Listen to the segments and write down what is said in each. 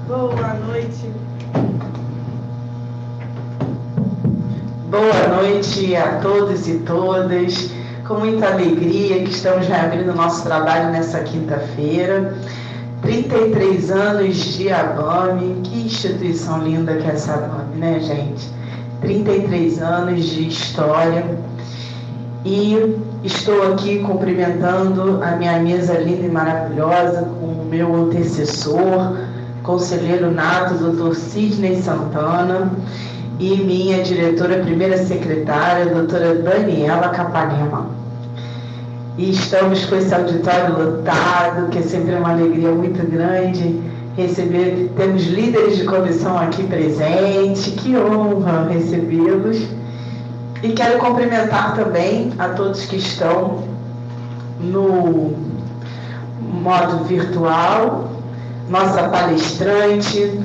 Boa noite. Boa noite a todos e todas. Com muita alegria que estamos reabrindo o nosso trabalho nessa quinta-feira. 33 anos de ABAME. Que instituição linda que é essa ABAME, né, gente? 33 anos de história. E estou aqui cumprimentando a minha mesa linda e maravilhosa com o meu antecessor, conselheiro nato, doutor Sidney Santana, e minha diretora, primeira secretária, doutora Daniela Capanema. E estamos com esse auditório lotado, que é sempre uma alegria muito grande receber. Temos líderes de comissão aqui presentes, que honra recebê-los. E quero cumprimentar também a todos que estão no modo virtual, nossa palestrante,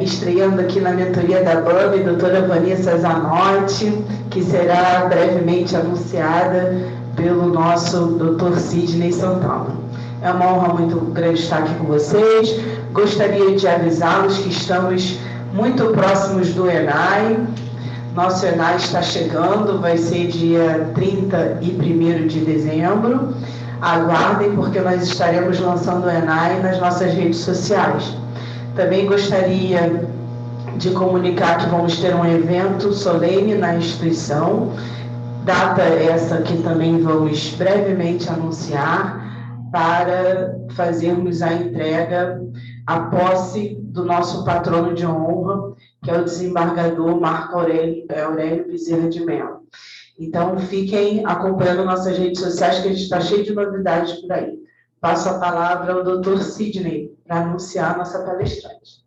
estreando aqui na mentoria da ABAME, doutora Vanessa Zanotti, que será brevemente anunciada pelo nosso doutor Sidney Santana. É uma honra muito grande estar aqui com vocês. Gostaria de avisá-los que estamos muito próximos do ENAI. Nosso ENAI está chegando, vai ser dia 30 e 1º de dezembro. Aguardem, porque nós estaremos lançando o ENAI nas nossas redes sociais. Também gostaria de comunicar que vamos ter um evento solene na instituição, data essa que também vamos brevemente anunciar, para fazermos a entrega, a posse do nosso patrono de honra, que é o desembargador Marco Aurélio Bezerra de Mello. Então, fiquem acompanhando nossas redes sociais, que a gente está cheio de novidades por aí. Passo a palavra ao doutor Sidney, para anunciar a nossa palestrante.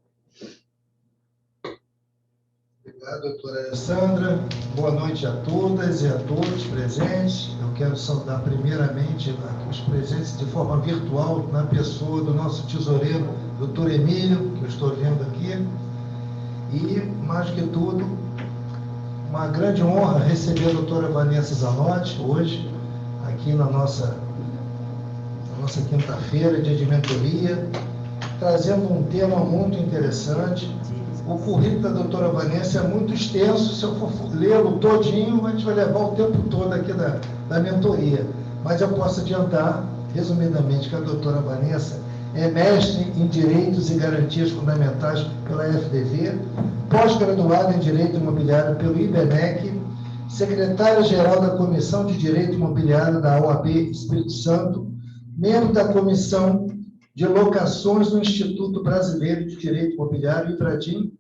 Obrigado, doutora Alessandra. Boa noite a todas e a todos presentes. Eu quero saudar primeiramente os presentes de forma virtual, na pessoa do nosso tesoureiro, doutor Emílio, que eu estou vendo aqui. E, mais que tudo, uma grande honra receber a doutora Vanessa Zanotti hoje, aqui na nossa quinta-feira de mentoria, trazendo um tema muito interessante. O currículo da doutora Vanessa é muito extenso, se eu for lê-lo todinho, a gente vai levar o tempo todo aqui da mentoria. Mas eu posso adiantar, resumidamente, que a doutora Vanessa é mestre em Direitos e Garantias Fundamentais pela FDV, pós-graduada em Direito Imobiliário pelo IBMEC, secretária-geral da Comissão de Direito Imobiliário da OAB Espírito Santo, membro da Comissão de Locações do Instituto Brasileiro de Direito Imobiliário, IBRADIM,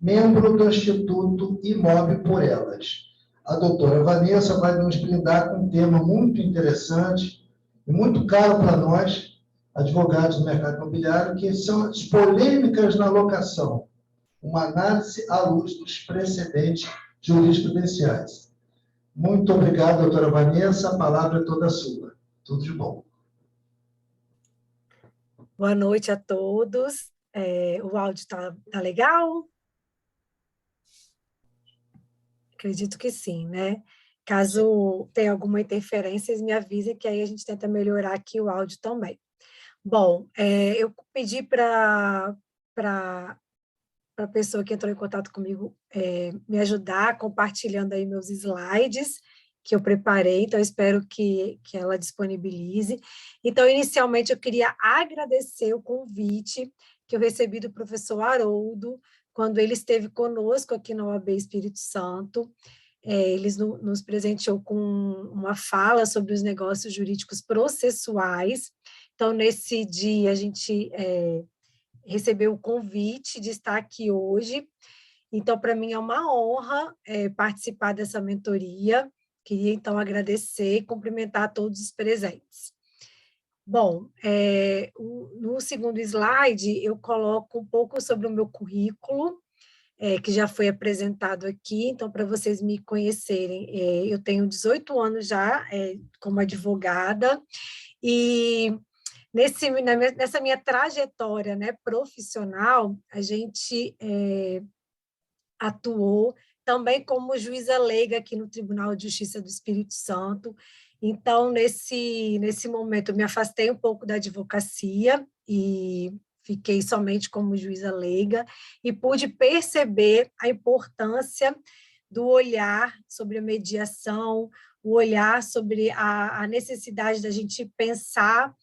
membro do Instituto Imob por Elas. A doutora Vanessa vai nos brindar com um tema muito interessante e muito caro para nós, advogados do mercado imobiliário, que são as polêmicas na locação, uma análise à luz dos precedentes jurisprudenciais. Muito obrigado, doutora Vanessa, a palavra é toda sua. Tudo de bom. Boa noite a todos. O áudio está legal? Acredito que sim, né? Caso tenha alguma interferência, me avisem, que aí a gente tenta melhorar aqui o áudio também. Bom, eu pedi para a pessoa que entrou em contato comigo me ajudar compartilhando aí meus slides que eu preparei, então eu espero que ela disponibilize. Então, inicialmente, eu queria agradecer o convite que eu recebi do professor Haroldo, quando ele esteve conosco aqui na OAB Espírito Santo. Ele nos presenteou com uma fala sobre os negócios jurídicos processuais. Então, nesse dia, a gente recebeu o convite de estar aqui hoje. Então, para mim é uma honra participar dessa mentoria. Queria, então, agradecer e cumprimentar todos os presentes. Bom, no segundo slide, eu coloco um pouco sobre o meu currículo, que já foi apresentado aqui. Então, para vocês me conhecerem, eu tenho 18 anos já como advogada, e nessa minha trajetória, né, profissional, a gente atuou também como juíza leiga aqui no Tribunal de Justiça do Espírito Santo, Então, nesse momento, eu me afastei um pouco da advocacia e fiquei somente como juíza leiga e pude perceber a importância do olhar sobre a mediação, o olhar sobre a necessidade da gente pensar,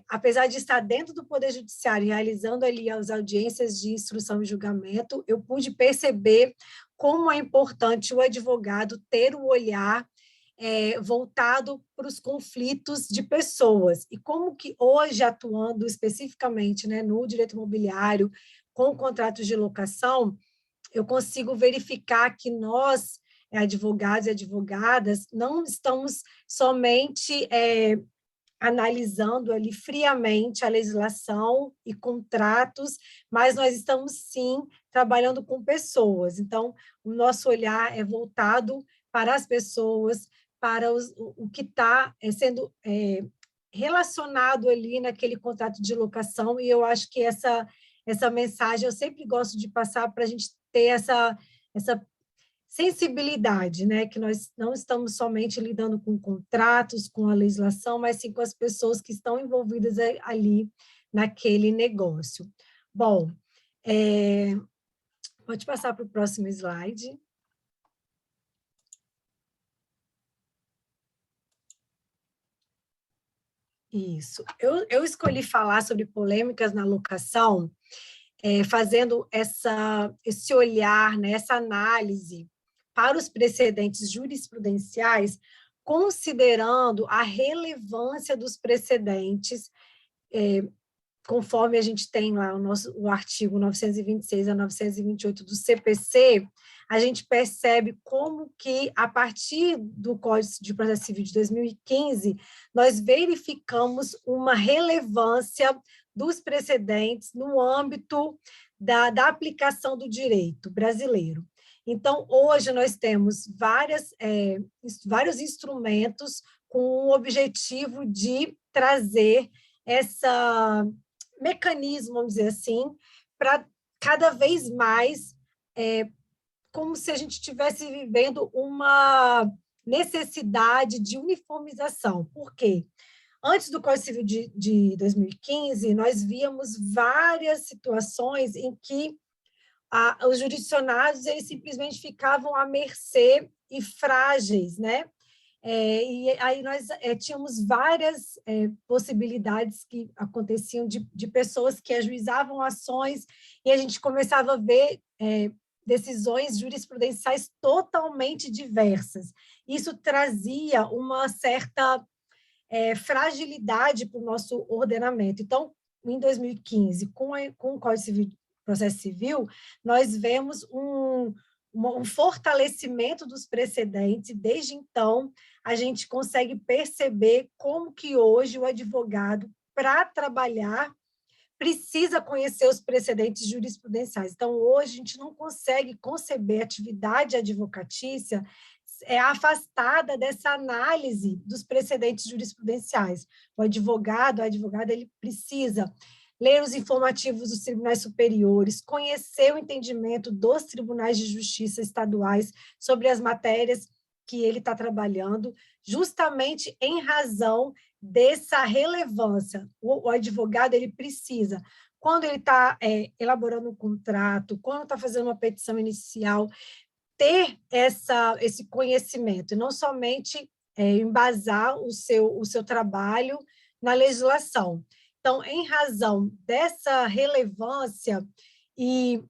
apesar de estar dentro do Poder Judiciário, realizando ali as audiências de instrução e julgamento, eu pude perceber como é importante o advogado ter o olhar voltado para os conflitos de pessoas, e como que hoje, atuando especificamente, né, no direito imobiliário, com contratos de locação, eu consigo verificar que nós, advogados e advogadas, não estamos somente analisando ali friamente a legislação e contratos, mas nós estamos, sim, trabalhando com pessoas. Então, o nosso olhar é voltado para as pessoas, para o que está sendo relacionado ali naquele contrato de locação, e eu acho que essa mensagem eu sempre gosto de passar para a gente ter essa sensibilidade, né? Que nós não estamos somente lidando com contratos, com a legislação, mas sim com as pessoas que estão envolvidas ali naquele negócio. Bom, pode passar para o próximo slide. Isso. Eu escolhi falar sobre polêmicas na locação, fazendo esse olhar, né, essa análise para os precedentes jurisprudenciais, considerando a relevância dos precedentes, conforme a gente tem lá o artigo 926 a 928 do CPC, a gente percebe como que, a partir do Código de Processo Civil de 2015, nós verificamos uma relevância dos precedentes no âmbito da aplicação do direito brasileiro. Então, hoje nós temos vários instrumentos com o objetivo de trazer esse mecanismo, vamos dizer assim, para cada vez mais, como se a gente estivesse vivendo uma necessidade de uniformização. Por quê? Antes do Código Civil de 2015, nós víamos várias situações em que os jurisdicionados eles simplesmente ficavam à mercê e frágeis, né? E aí nós tínhamos várias possibilidades que aconteciam de pessoas que ajuizavam ações, e a gente começava a ver decisões jurisprudenciais totalmente diversas. Isso trazia uma certa fragilidade para o nosso ordenamento. Então, em 2015, com o Código Civil, Processo Civil, nós vemos um fortalecimento dos precedentes, e desde então a gente consegue perceber como que hoje o advogado, para trabalhar, precisa conhecer os precedentes jurisprudenciais. Então, hoje a gente não consegue conceber a atividade advocatícia afastada dessa análise dos precedentes jurisprudenciais. O advogado, a advogada, ele precisa ler os informativos dos tribunais superiores, conhecer o entendimento dos tribunais de justiça estaduais sobre as matérias que ele está trabalhando, justamente em razão dessa relevância. O advogado, ele precisa, quando ele está elaborando um contrato, quando está fazendo uma petição inicial, ter esse conhecimento, e não somente embasar o seu trabalho na legislação. Então, em razão dessa relevância e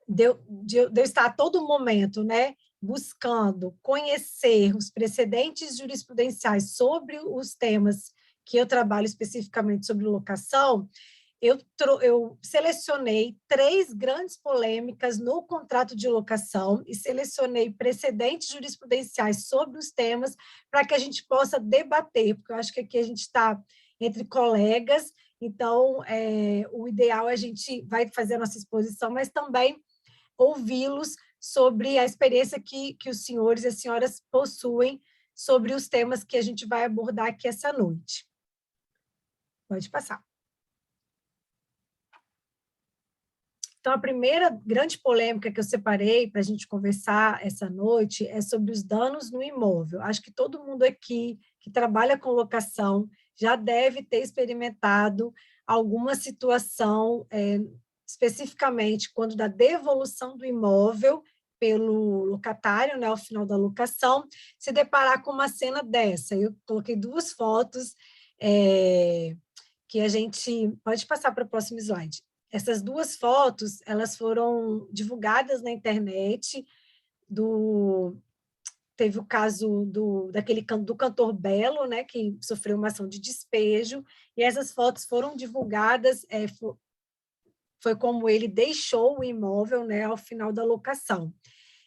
de eu estar a todo momento, né, buscando conhecer os precedentes jurisprudenciais sobre os temas que eu trabalho especificamente sobre locação, eu selecionei 3 grandes polêmicas no contrato de locação e selecionei precedentes jurisprudenciais sobre os temas para que a gente possa debater, porque eu acho que aqui a gente está entre colegas, então o ideal é a gente vai fazer a nossa exposição, mas também ouvi-los sobre a experiência que os senhores e as senhoras possuem sobre os temas que a gente vai abordar aqui essa noite. Pode passar. Então, a primeira grande polêmica que eu separei para a gente conversar essa noite é sobre os danos no imóvel. Acho que todo mundo aqui que trabalha com locação já deve ter experimentado alguma situação, especificamente quando da devolução do imóvel pelo locatário, né, ao final da locação, se deparar com uma cena dessa. Eu coloquei 2 fotos que a gente... Pode passar para o próximo slide. Essas 2 fotos, elas foram divulgadas na internet, teve o caso do cantor Belo, né, que sofreu uma ação de despejo, e essas fotos foram divulgadas, foi como ele deixou o imóvel, né, ao final da locação.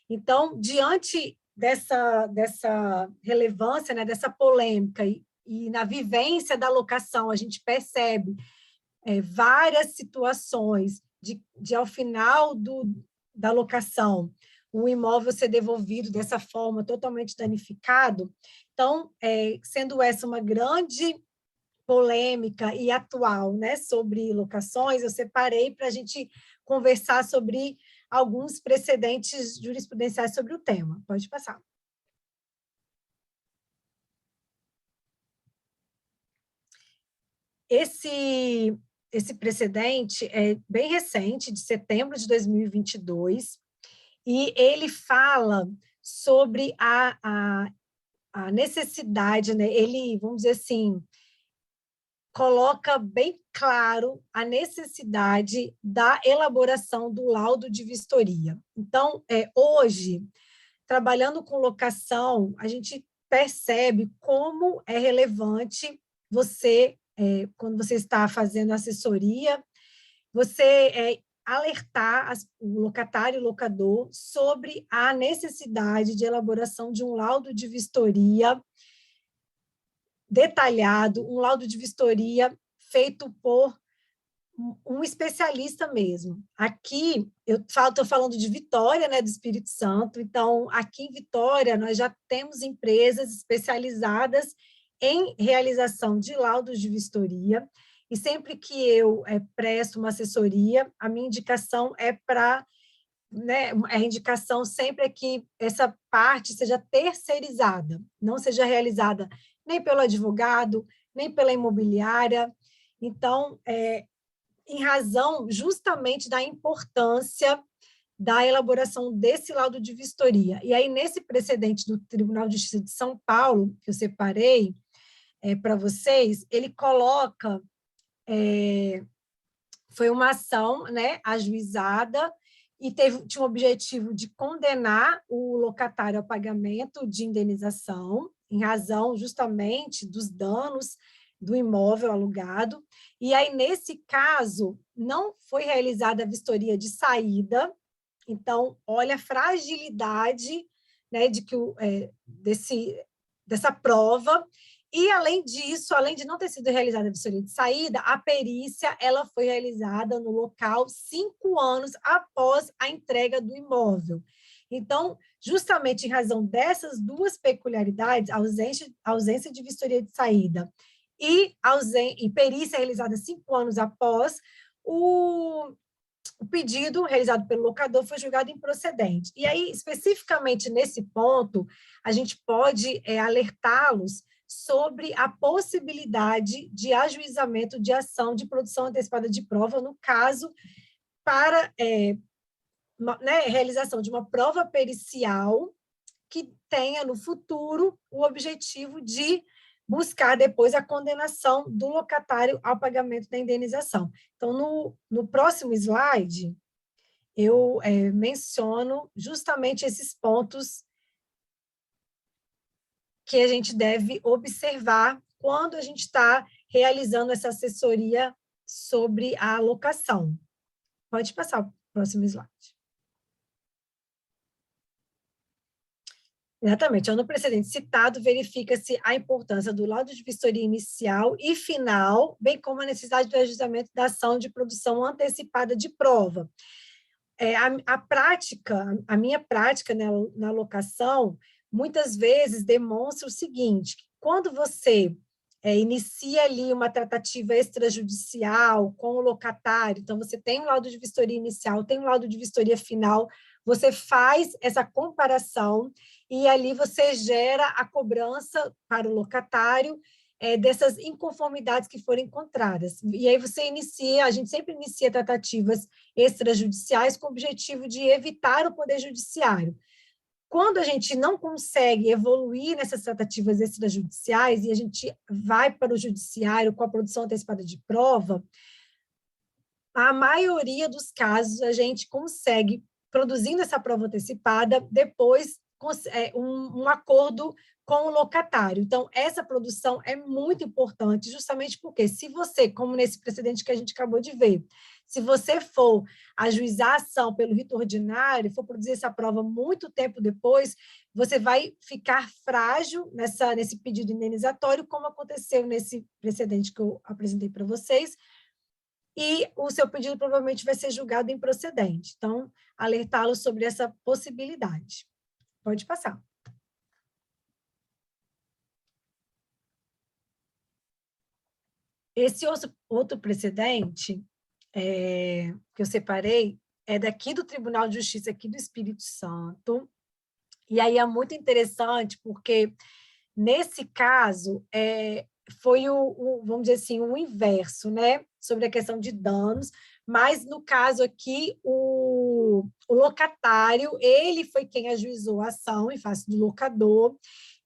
Então, diante dessa relevância, né, dessa polêmica, e na vivência da locação, a gente percebe várias situações de ao final da locação, o imóvel ser devolvido dessa forma, totalmente danificado. Então, sendo essa uma grande polêmica e atual, né, sobre locações, eu separei para a gente conversar sobre alguns precedentes jurisprudenciais sobre o tema. Pode passar. Esse precedente é bem recente, de setembro de 2022, e ele fala sobre a necessidade, né? Ele, vamos dizer assim, coloca bem claro a necessidade da elaboração do laudo de vistoria. Então, hoje, trabalhando com locação, a gente percebe como é relevante você, quando você está fazendo assessoria, você alertar o locatário e o locador sobre a necessidade de elaboração de um laudo de vistoria detalhado, um laudo de vistoria feito por um especialista mesmo. Aqui, eu estou falando de Vitória, né, do Espírito Santo, então, aqui em Vitória, nós já temos empresas especializadas em realização de laudos de vistoria, e sempre que eu presto uma assessoria, a minha indicação é para, né, a indicação sempre é que essa parte seja terceirizada, não seja realizada nem pelo advogado, nem pela imobiliária. Então, em razão justamente da importância da elaboração desse laudo de vistoria. E aí, nesse precedente do Tribunal de Justiça de São Paulo, que eu separei para vocês, ele coloca, foi uma ação, né, ajuizada, e tinha o objetivo de condenar o locatário ao pagamento de indenização, em razão justamente dos danos do imóvel alugado. E aí, nesse caso, não foi realizada a vistoria de saída. Então, olha a fragilidade, né, dessa prova. E, além disso, além de não ter sido realizada a vistoria de saída, a perícia ela foi realizada no local 5 anos após a entrega do imóvel. Então, justamente em razão dessas 2 peculiaridades, ausência de vistoria de saída e perícia realizada 5 anos após, o pedido realizado pelo locador foi julgado improcedente. E aí, especificamente nesse ponto, a gente pode alertá-los sobre a possibilidade de ajuizamento de ação de produção antecipada de prova, no caso, para realização de uma prova pericial que tenha no futuro o objetivo de buscar depois a condenação do locatário ao pagamento da indenização. Então, no próximo slide, eu menciono justamente esses pontos que a gente deve observar quando a gente está realizando essa assessoria sobre a locação. Pode passar o próximo slide. Exatamente. No precedente citado, verifica-se a importância do laudo de vistoria inicial e final, bem como a necessidade do ajustamento da ação de produção antecipada de prova. A minha prática na locação, muitas vezes demonstra o seguinte: quando você inicia ali uma tratativa extrajudicial com o locatário, então você tem um laudo de vistoria inicial, tem um laudo de vistoria final, você faz essa comparação e ali você gera a cobrança para o locatário dessas inconformidades que foram encontradas. E aí você inicia, a gente sempre inicia tratativas extrajudiciais com o objetivo de evitar o Poder Judiciário. Quando a gente não consegue evoluir nessas tratativas extrajudiciais e a gente vai para o judiciário com a produção antecipada de prova, a maioria dos casos a gente consegue, produzindo essa prova antecipada, depois um acordo com o locatário. Então, essa produção é muito importante, justamente porque se você, como nesse precedente que a gente acabou de ver, se você for ajuizar a ação pelo rito ordinário, for produzir essa prova muito tempo depois, você vai ficar frágil nesse pedido indenizatório, como aconteceu nesse precedente que eu apresentei para vocês, e o seu pedido provavelmente vai ser julgado improcedente. Então, alertá-lo sobre essa possibilidade. Pode passar. Esse outro precedente que eu separei é daqui do Tribunal de Justiça, aqui do Espírito Santo, e aí é muito interessante, porque nesse caso foi vamos dizer assim, o inverso, né, sobre a questão de danos, mas no caso aqui, o locatário, ele foi quem ajuizou a ação em face do locador,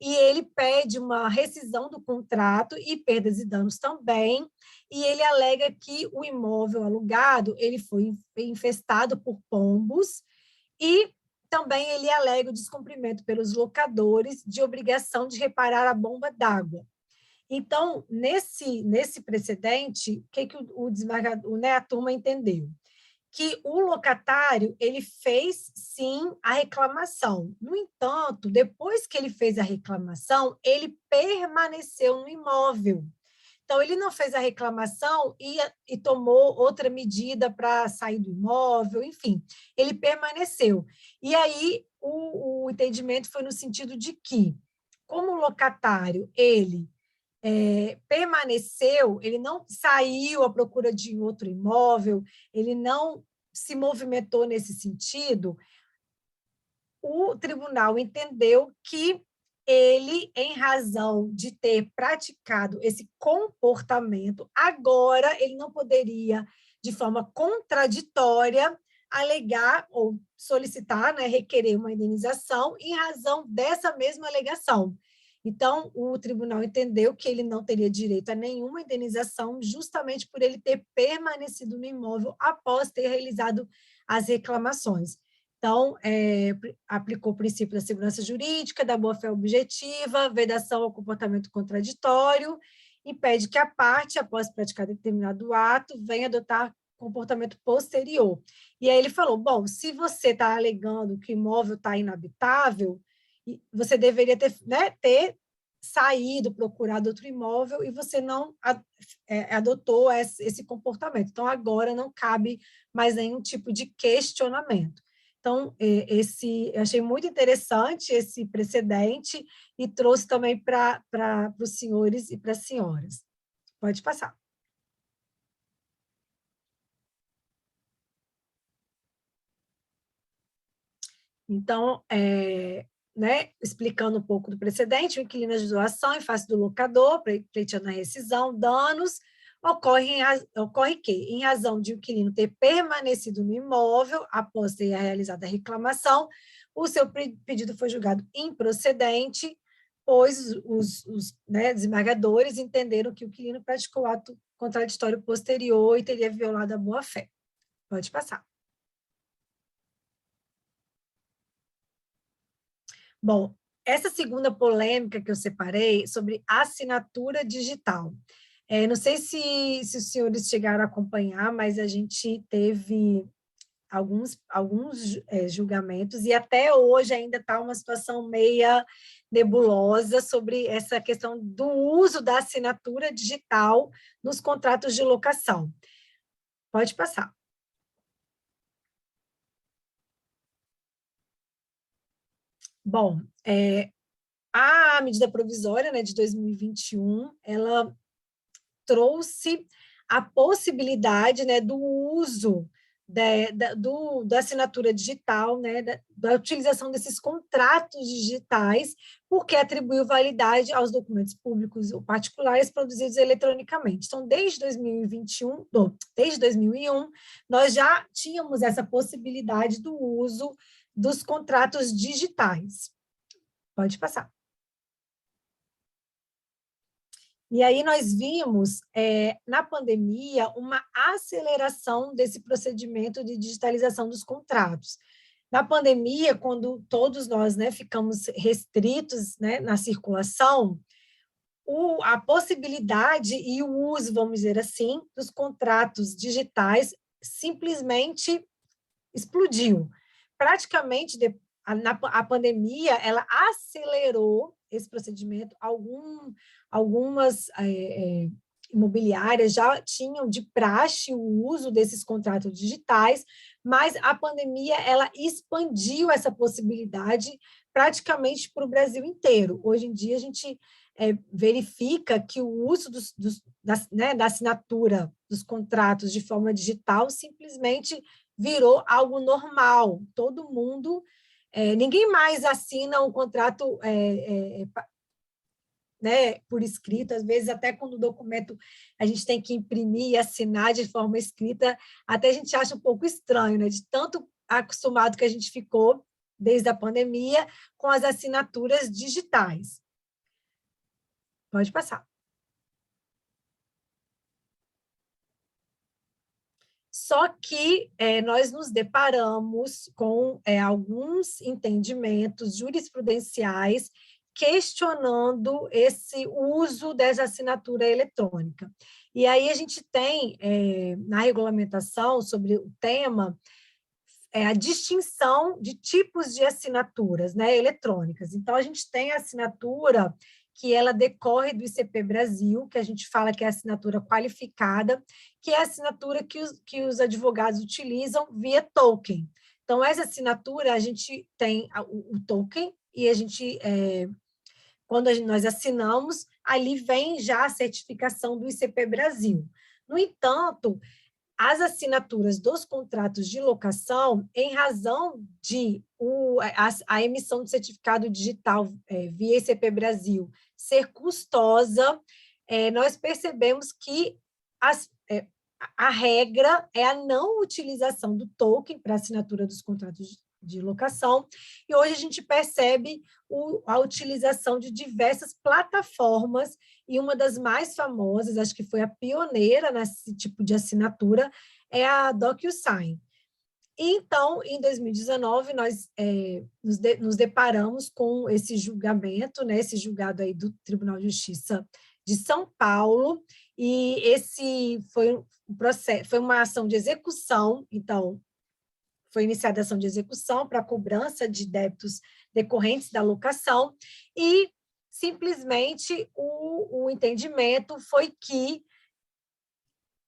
e ele pede uma rescisão do contrato e perdas e danos também, e ele alega que o imóvel alugado, ele foi infestado por pombos, e também ele alega o descumprimento pelos locadores de obrigação de reparar a bomba d'água. Então, nesse precedente, o que o desembargador, né, a turma entendeu? Que o locatário, ele fez, sim, a reclamação. No entanto, depois que ele fez a reclamação, ele permaneceu no imóvel. Então, ele não fez a reclamação e tomou outra medida para sair do imóvel, enfim, ele permaneceu. E aí, o entendimento foi no sentido de que, como o locatário, ele permaneceu, ele não saiu à procura de outro imóvel, ele não se movimentou nesse sentido, o tribunal entendeu que ele, em razão de ter praticado esse comportamento, agora ele não poderia, de forma contraditória, alegar ou solicitar, né, requerer uma indenização em razão dessa mesma alegação. Então, o tribunal entendeu que ele não teria direito a nenhuma indenização, justamente por ele ter permanecido no imóvel após ter realizado as reclamações. Então, aplicou o princípio da segurança jurídica, da boa-fé objetiva, vedação ao comportamento contraditório, e pede que a parte, após praticar determinado ato, venha adotar comportamento posterior. E aí ele falou, bom, se você está alegando que o imóvel está inabitável, você deveria ter saído, procurado outro imóvel, e você não adotou esse comportamento. Então, agora não cabe mais nenhum tipo de questionamento. Então, eu achei muito interessante esse precedente e trouxe também para os senhores e para as senhoras. Pode passar. Então, né, explicando um pouco do precedente, o inquilino ajuizou a ação em face do locador, pleiteando a rescisão, danos, ocorre que, em razão de o inquilino ter permanecido no imóvel após ter realizado a reclamação, o seu pedido foi julgado improcedente, pois os desembargadores entenderam que o inquilino praticou ato contraditório posterior e teria violado a boa-fé. Pode passar. Bom, essa segunda polêmica que eu separei sobre assinatura digital. Não sei se os senhores chegaram a acompanhar, mas a gente teve alguns julgamentos, e até hoje ainda está uma situação meia nebulosa sobre essa questão do uso da assinatura digital nos contratos de locação. Pode passar. Bom, A medida provisória, né, de 2021, ela trouxe a possibilidade, né, do uso da assinatura digital, né, da utilização desses contratos digitais, porque atribuiu validade aos documentos públicos ou particulares produzidos eletronicamente. Então, desde 2021, desde 2001, nós já tínhamos essa possibilidade do uso dos contratos digitais. Pode passar. E aí nós vimos, na pandemia, uma aceleração desse procedimento de digitalização dos contratos. Na pandemia, quando todos nós, né, ficamos restritos, né, na circulação, a possibilidade e o uso, vamos dizer assim, dos contratos digitais simplesmente explodiu. Praticamente, a pandemia, ela acelerou esse procedimento. Algumas imobiliárias já tinham de praxe o uso desses contratos digitais, mas a pandemia, ela expandiu essa possibilidade praticamente para o Brasil inteiro. Hoje em dia, a gente verifica que o uso da assinatura dos contratos de forma digital simplesmente virou algo normal. Todo mundo, ninguém mais assina um contrato né, por escrito, às vezes até quando o documento a gente tem que imprimir e assinar de forma escrita, até a gente acha um pouco estranho, né, de tanto acostumado que a gente ficou desde a pandemia com as assinaturas digitais. Pode passar. Só que nós nos deparamos com alguns entendimentos jurisprudenciais questionando esse uso dessa assinatura eletrônica. E aí a gente tem, na regulamentação sobre o tema, a distinção de tipos de assinaturas, né, eletrônicas. Então, a gente tem a assinatura que ela decorre do ICP Brasil, que a gente fala que é a assinatura qualificada, que é a assinatura que os advogados utilizam via token. Então, essa assinatura, a gente tem o token, e a gente, quando nós assinamos, ali vem já a certificação do ICP Brasil. No entanto, as assinaturas dos contratos de locação, em razão de a emissão de certificado digital via ICP Brasil ser custosa, nós percebemos que a regra é a não utilização do token para assinatura dos contratos de locação, e hoje a gente percebe a utilização de diversas plataformas, e uma das mais famosas, acho que foi a pioneira nesse tipo de assinatura, é a DocuSign. Então, em 2019, nós nos deparamos com esse julgamento, né, esse julgado aí do Tribunal de Justiça de São Paulo, e esse foi um processo, foi uma ação de execução. Então, foi iniciada a ação de execução para cobrança de débitos decorrentes da locação, e simplesmente o entendimento foi que,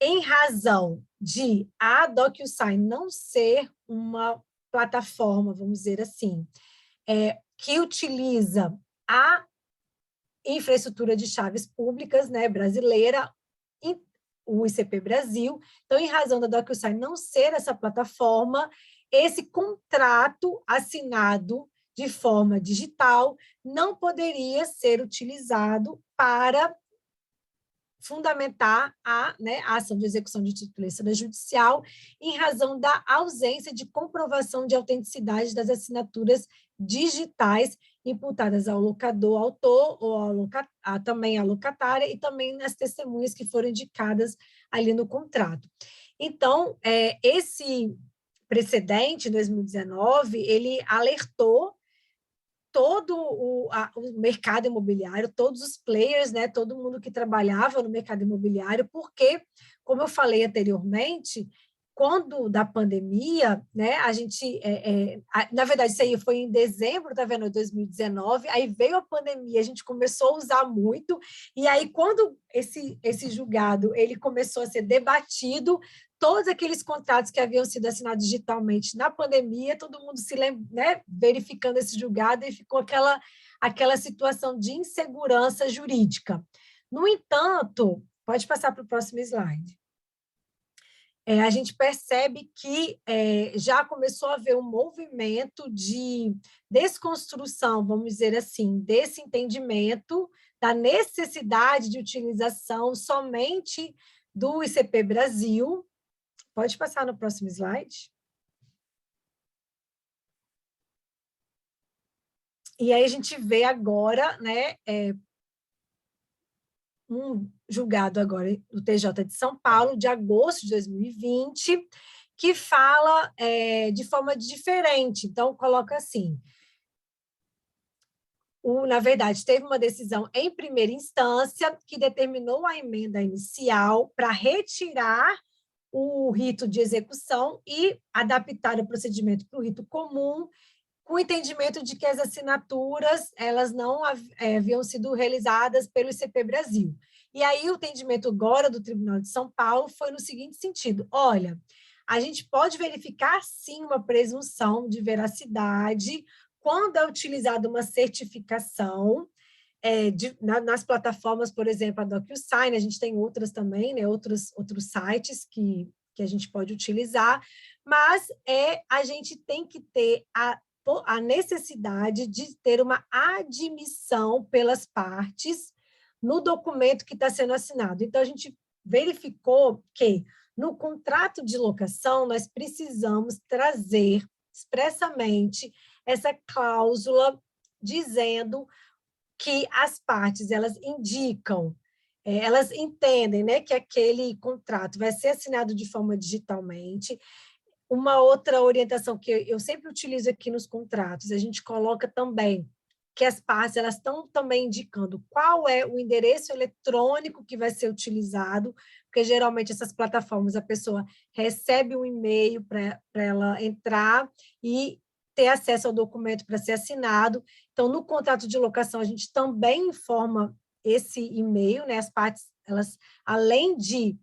em razão de a DocuSign não ser uma plataforma, vamos dizer assim, que utiliza a infraestrutura de chaves públicas, né, brasileira, o ICP Brasil, então, em razão da DocuSign não ser essa plataforma, esse contrato assinado de forma digital não poderia ser utilizado para fundamentar a ação de execução de título extrajudicial, em razão da ausência de comprovação de autenticidade das assinaturas digitais imputadas ao locador, autor, ou também à locatária, e também nas testemunhas que foram indicadas ali no contrato. Então, esse precedente, em 2019, ele alertou todo o mercado imobiliário, todos os players, né, todo mundo que trabalhava no mercado imobiliário, porque, como eu falei anteriormente, quando da pandemia, né, a gente, na verdade, isso aí foi em dezembro, tá vendo, de 2019, aí veio a pandemia, a gente começou a usar muito, e aí quando esse julgado, ele começou a ser debatido, todos aqueles contratos que haviam sido assinados digitalmente na pandemia, todo mundo se lembra, né, verificando esse julgado, e ficou aquela situação de insegurança jurídica. No entanto, pode passar para o próximo slide. A gente percebe que já começou a haver um movimento de desconstrução, vamos dizer assim, desse entendimento da necessidade de utilização somente do ICP Brasil. Pode passar no próximo slide. E aí a gente vê agora, né, um julgado agora do TJ de São Paulo, de agosto de 2020, que fala de forma diferente. Então, coloca assim, na verdade, teve uma decisão em primeira instância que determinou a emenda inicial para retirar o rito de execução e adaptar o procedimento para o rito comum, com o entendimento de que as assinaturas elas não haviam sido realizadas pelo ICP Brasil. E aí o entendimento agora do Tribunal de São Paulo foi no seguinte sentido: olha, a gente pode verificar sim uma presunção de veracidade quando é utilizada uma certificação nas plataformas, por exemplo, a DocuSign, a gente tem outras também, né, outros sites que a gente pode utilizar, mas a gente tem que ter a necessidade de ter uma admissão pelas partes no documento que está sendo assinado. Então, a gente verificou que no contrato de locação nós precisamos trazer expressamente essa cláusula dizendo que as partes elas indicam, elas entendem, né, que aquele contrato vai ser assinado de forma digitalmente. Uma outra orientação que eu sempre utilizo aqui nos contratos, a gente coloca também que as partes elas estão também indicando qual é o endereço eletrônico que vai ser utilizado, porque geralmente essas plataformas a pessoa recebe um e-mail para ela entrar e ter acesso ao documento para ser assinado. Então, no contrato de locação, a gente também informa esse e-mail, né? As partes, elas, além de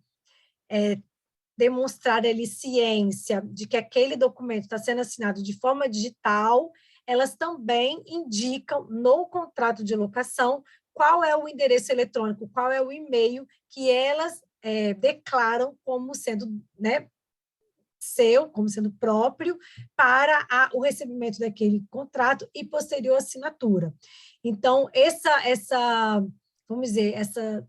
demonstrar ali ciência de que aquele documento está sendo assinado de forma digital, elas também indicam no contrato de locação qual é o endereço eletrônico, qual é o e-mail que elas declaram como sendo, né, seu, como sendo próprio, para o recebimento daquele contrato e posterior assinatura. Então, vamos dizer, essa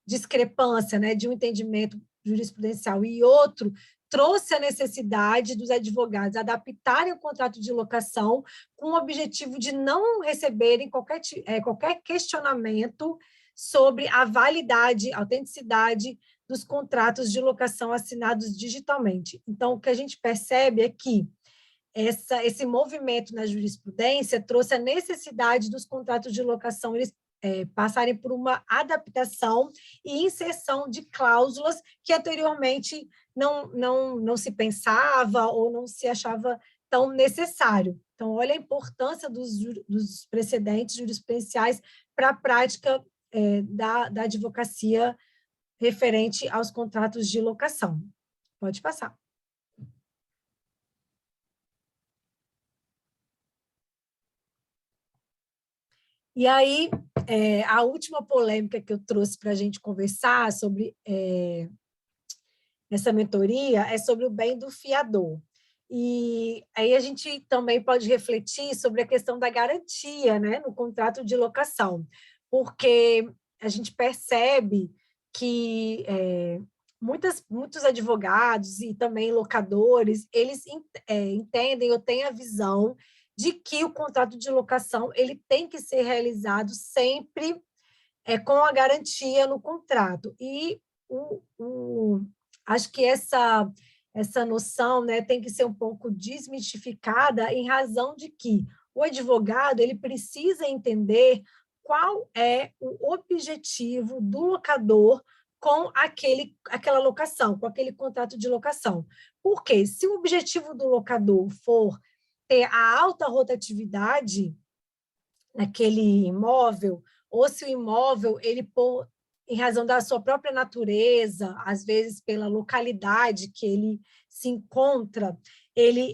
discrepância, né, de um entendimento jurisprudencial e outro, trouxe a necessidade dos advogados adaptarem o contrato de locação com o objetivo de não receberem qualquer questionamento sobre a validade, a autenticidade dos contratos de locação assinados digitalmente. Então, o que a gente percebe é que esse movimento na jurisprudência trouxe a necessidade dos contratos de locação eles passarem por uma adaptação e inserção de cláusulas que anteriormente não se pensava ou não se achava tão necessário. Então, olha a importância dos precedentes jurisprudenciais para a prática da advocacia referente aos contratos de locação. Pode passar. E aí, a última polêmica que eu trouxe para a gente conversar sobre essa mentoria é sobre o bem do fiador. E aí a gente também pode refletir sobre a questão da garantia, né, no contrato de locação, porque a gente percebe que muitos advogados e também locadores, eles entendem ou têm a visão de que o contrato de locação ele tem que ser realizado sempre com a garantia no contrato. E acho que essa noção, né, tem que ser um pouco desmistificada em razão de que o advogado ele precisa entender qual é o objetivo do locador com aquela locação, com aquele contrato de locação. Por quê? Se o objetivo do locador for ter a alta rotatividade naquele imóvel, ou se o imóvel, em razão da sua própria natureza, às vezes pela localidade que ele se encontra, ele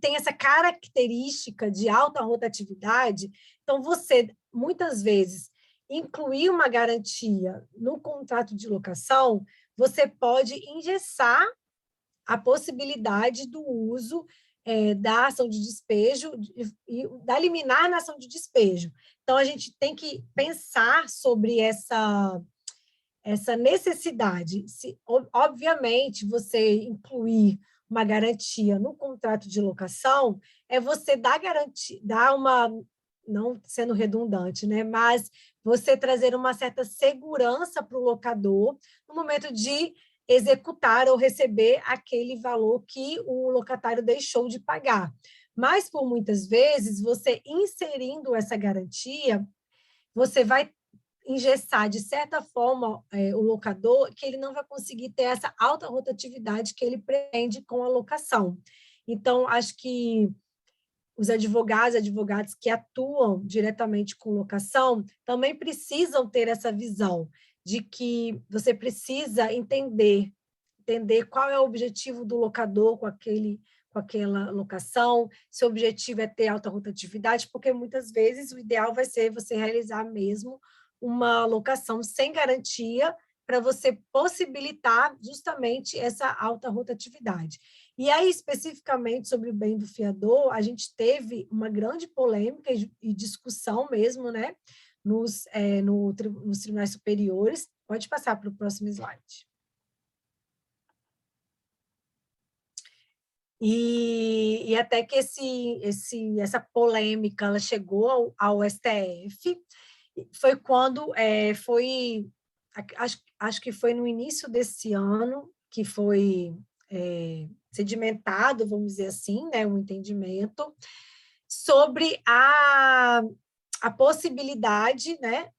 tem essa característica de alta rotatividade, então você, muitas vezes, incluir uma garantia no contrato de locação, você pode engessar a possibilidade do uso da ação de despejo e da liminar na ação de despejo. Então, a gente tem que pensar sobre essa necessidade. Obviamente, você incluir uma garantia no contrato de locação é você dar uma, não sendo redundante, né, mas você trazer uma certa segurança para o locador no momento de executar ou receber aquele valor que o locatário deixou de pagar. Mas, por muitas vezes, você inserindo essa garantia, você vai engessar, de certa forma, o locador, que ele não vai conseguir ter essa alta rotatividade que ele pretende com a locação. Então, acho que os advogados que atuam diretamente com locação, também precisam ter essa visão de que você precisa entender qual é o objetivo do locador com aquela locação, se o objetivo é ter alta rotatividade, porque muitas vezes o ideal vai ser você realizar mesmo uma locação sem garantia para você possibilitar justamente essa alta rotatividade. E aí, especificamente sobre o bem do fiador, a gente teve uma grande polêmica e discussão mesmo, né, nos tribunais superiores. Pode passar para o próximo slide. E até que essa polêmica ela chegou ao STF, foi quando acho que foi no início desse ano que foi sedimentado, vamos dizer assim, né, um entendimento sobre a possibilidade, né,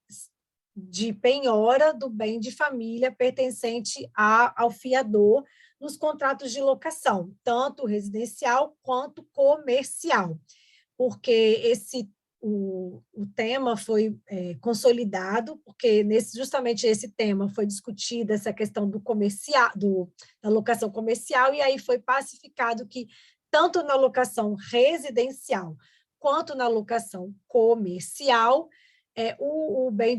de penhora do bem de família pertencente ao fiador nos contratos de locação, tanto residencial quanto comercial, porque o tema foi consolidado, porque justamente esse tema foi discutido, essa questão do comercial, da locação comercial, e aí foi pacificado que tanto na locação residencial quanto na locação comercial, o bem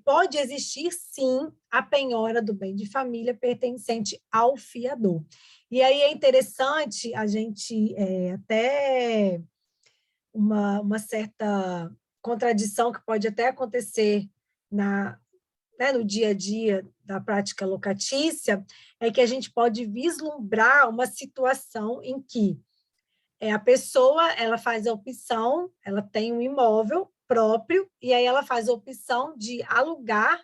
pode existir, sim, a penhora do bem de família pertencente ao fiador. E aí é interessante a gente até uma certa contradição que pode até acontecer no dia a dia da prática locatícia, é que a gente pode vislumbrar uma situação em que a pessoa ela faz a opção, ela tem um imóvel próprio, e aí ela faz a opção de alugar,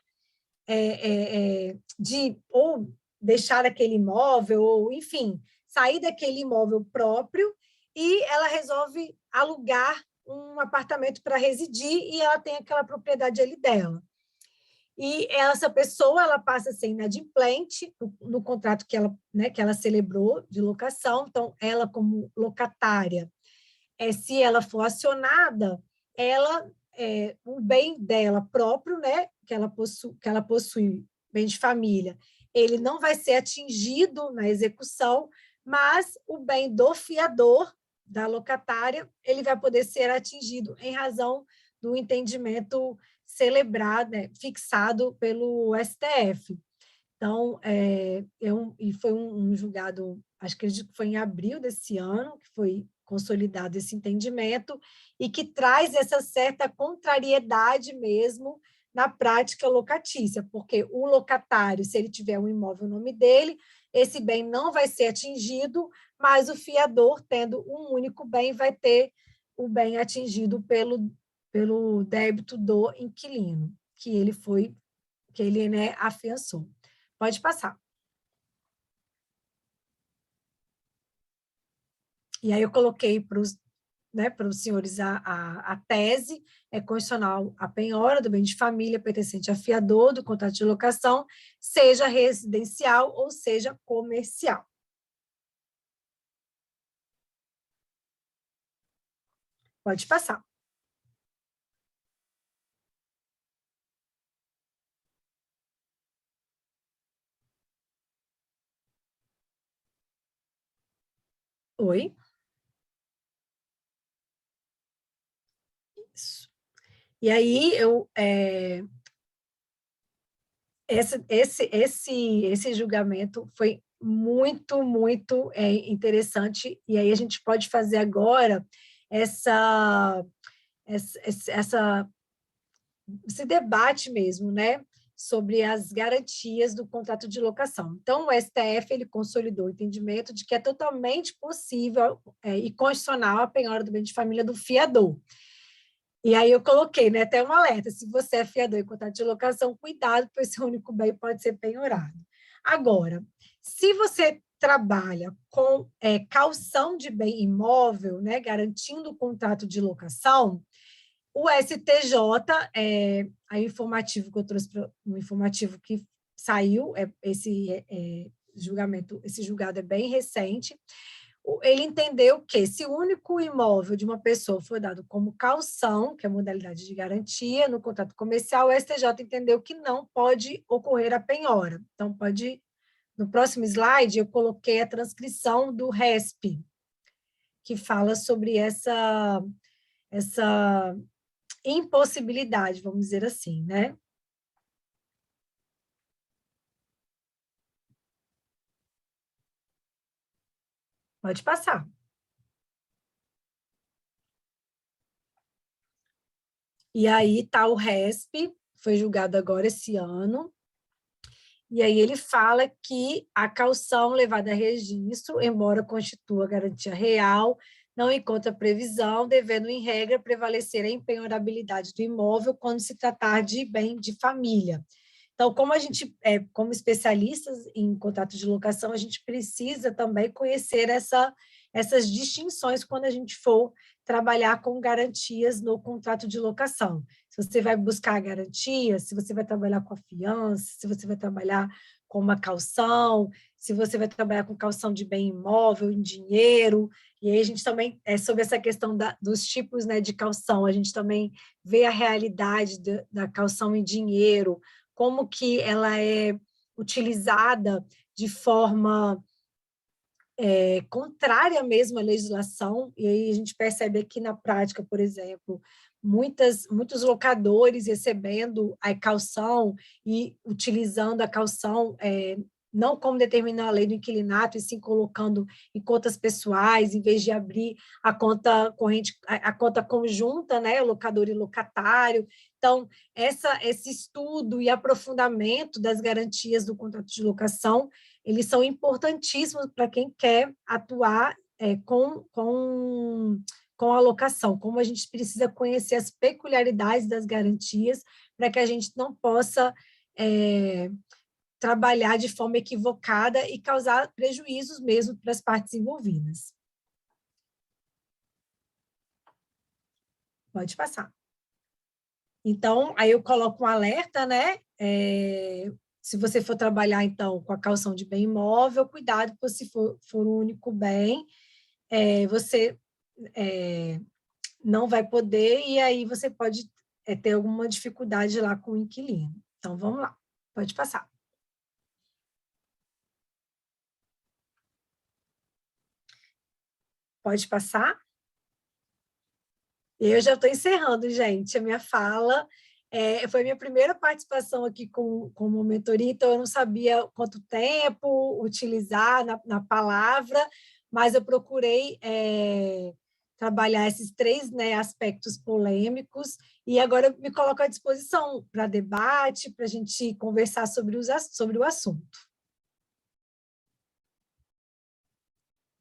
ou deixar aquele imóvel, ou, enfim, sair daquele imóvel próprio, e ela resolve alugar um apartamento para residir, e ela tem aquela propriedade ali dela. E essa pessoa ela passa a ser inadimplente no contrato que ela celebrou de locação, então, ela como locatária, se ela for acionada, o bem dela próprio, né, que ela possui, bem de família, ele não vai ser atingido na execução, mas o bem do fiador, da locatária, ele vai poder ser atingido em razão do entendimento celebrado, né, fixado pelo STF. Então, e foi um julgado, acho que foi em abril desse ano, que foi consolidado esse entendimento, e que traz essa certa contrariedade mesmo na prática locatícia, porque o locatário, se ele tiver um imóvel no nome dele, esse bem não vai ser atingido, mas o fiador, tendo um único bem, vai ter o bem atingido pelo débito do inquilino, que ele, né, afiançou. Pode passar. E aí eu coloquei né, para os senhores a tese, é constitucional a penhora do bem de família pertencente a fiador do contrato de locação, seja residencial ou seja comercial. Pode passar. Oi? Isso. E aí, esse julgamento foi muito interessante, e aí a gente pode fazer agora esse debate mesmo, né, sobre as garantias do contrato de locação. Então, o STF, ele consolidou o entendimento de que é totalmente possível e constitucional a penhora do bem de família do fiador. E aí eu coloquei, né, até um alerta, se você é fiador em contrato de locação, cuidado, pois seu único bem pode ser penhorado. Agora, se você trabalha com caução de bem imóvel, né, garantindo o contrato de locação, o STJ, aí o informativo que eu trouxe, um informativo que saiu, esse julgado é bem recente, ele entendeu que se o único imóvel de uma pessoa for dado como caução, que é a modalidade de garantia, no contrato comercial, o STJ entendeu que não pode ocorrer a penhora. Então, no próximo slide, eu coloquei a transcrição do RESP, que fala sobre essa impossibilidade, vamos dizer assim, né? Pode passar. E aí está o RESP, foi julgado agora esse ano, e aí ele fala que a caução levada a registro, embora constitua garantia real, não encontra previsão, devendo, em regra, prevalecer a impenhorabilidade do imóvel quando se tratar de bem de família. Então, como a gente, como especialistas em contrato de locação, a gente precisa também conhecer essas distinções quando a gente for trabalhar com garantias no contrato de locação. Se você vai buscar garantia, se você vai trabalhar com a fiança, se você vai trabalhar com uma caução, se você vai trabalhar com caução de bem imóvel, em dinheiro, e aí a gente também, sobre essa questão dos tipos, né, de caução, a gente também vê a realidade da caução em dinheiro, como que ela é utilizada de forma contrária mesmo à legislação, e aí a gente percebe aqui na prática, por exemplo, muitos locadores recebendo a caução e utilizando a caução não como determina a lei do inquilinato, e sim colocando em contas pessoais, em vez de abrir a conta corrente, a conta conjunta, né, locador e locatário. Então, esse estudo e aprofundamento das garantias do contrato de locação, eles são importantíssimos para quem quer atuar com a locação, como a gente precisa conhecer as peculiaridades das garantias para que a gente não possa trabalhar de forma equivocada e causar prejuízos mesmo para as partes envolvidas. Pode passar. Então, aí eu coloco um alerta, né? Se você for trabalhar, então, com a caução de bem imóvel, cuidado, porque se for um único bem, você não vai poder, e aí você pode ter alguma dificuldade lá com o inquilino. Então, vamos lá, pode passar. Pode passar? Eu já estou encerrando, gente, a minha fala. Foi a minha primeira participação aqui como mentoria, então eu não sabia quanto tempo utilizar na palavra, mas eu procurei trabalhar esses três, né, aspectos polêmicos, e agora eu me coloco à disposição para debate, para a gente conversar sobre o assunto.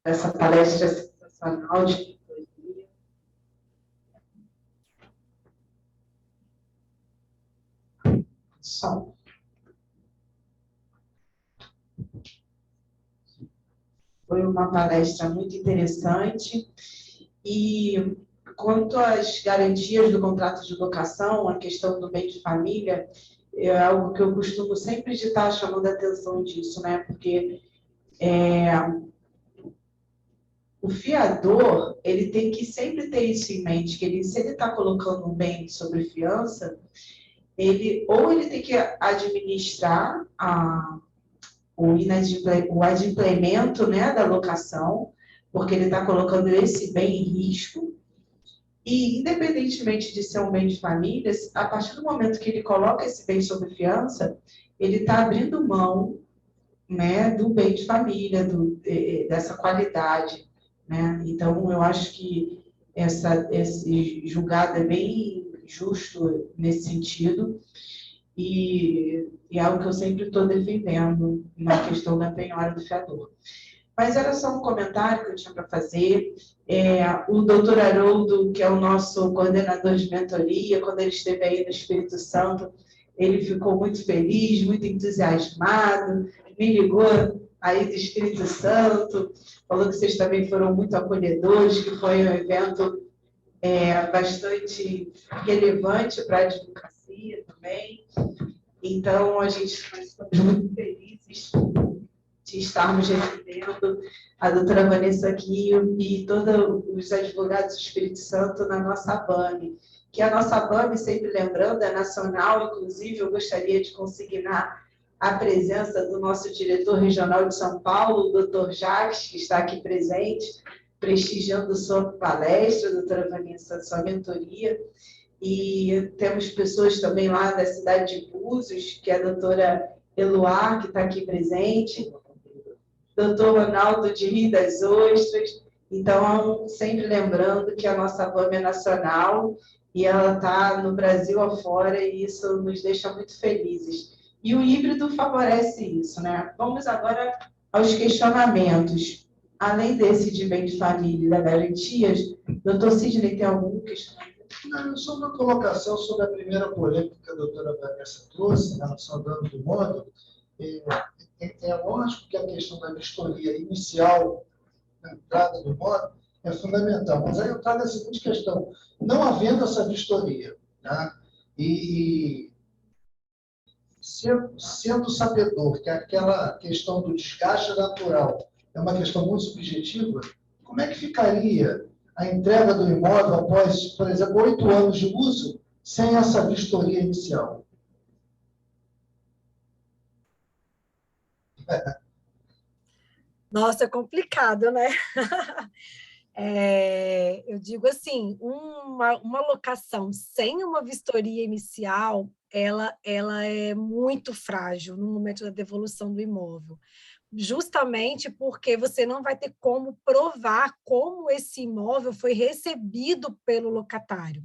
Essa palestra sensacional de som. Foi uma palestra muito interessante E quanto às garantias do contrato de locação, a questão do bem de família, é algo que eu costumo sempre de estar chamando a atenção disso, né? Porque o fiador, ele tem que sempre ter isso em mente, que ele, se ele está colocando um bem sobre fiança, ele tem que administrar o adimplemento, né, da locação, porque ele está colocando esse bem em risco, e independentemente de ser um bem de família, a partir do momento que ele coloca esse bem sob fiança, ele está abrindo mão, né, do bem de família, dessa qualidade, né? Então, eu acho que esse julgado é bem justo nesse sentido, e é algo que eu sempre estou defendendo na questão da penhora do fiador. Mas era só um comentário que eu tinha para fazer. O doutor Haroldo, que é o nosso coordenador de mentoria, quando ele esteve aí no Espírito Santo, ele ficou muito feliz, muito entusiasmado, me ligou aí do Espírito Santo, falou que vocês também foram muito acolhedores, que foi um evento bastante relevante para a advocacia também. Então, nós estamos muito felizes de estarmos recebendo a doutora Vanessa aqui e todos os advogados do Espírito Santo na nossa ABAME, que a nossa ABAME, sempre lembrando, é nacional. Inclusive, eu gostaria de consignar a presença do nosso diretor regional de São Paulo, o doutor Jacques, que está aqui presente, prestigiando sua palestra, doutora Vanessa, sua mentoria. E temos pessoas também lá da cidade de Búzios, que é a doutora Eloá, que está aqui presente, doutor Ronaldo de Rio das Ostras. Então, sempre lembrando que a nossa ABAME é nacional e ela está no Brasil afora, e isso nos deixa muito felizes. E o híbrido favorece isso, né? Vamos agora aos questionamentos. Além desse de bem de família e da garantias, doutor Sidney, tem algum questionamento? Não, só uma colocação sobre a primeira polêmica que a doutora Vanessa trouxe, em relação ao dano do imóvel. É lógico que a questão da vistoria inicial na entrada do imóvel é fundamental, mas aí eu trago a seguinte questão: não havendo essa vistoria, tá? E sendo sabedor que aquela questão do desgaste natural é uma questão muito subjetiva, como é que ficaria a entrega do imóvel após, por exemplo, 8 anos de uso, sem essa vistoria inicial? Nossa, é complicado, né? Eu digo assim, uma locação sem uma vistoria inicial, ela é muito frágil no momento da devolução do imóvel, justamente porque você não vai ter como provar como esse imóvel foi recebido pelo locatário.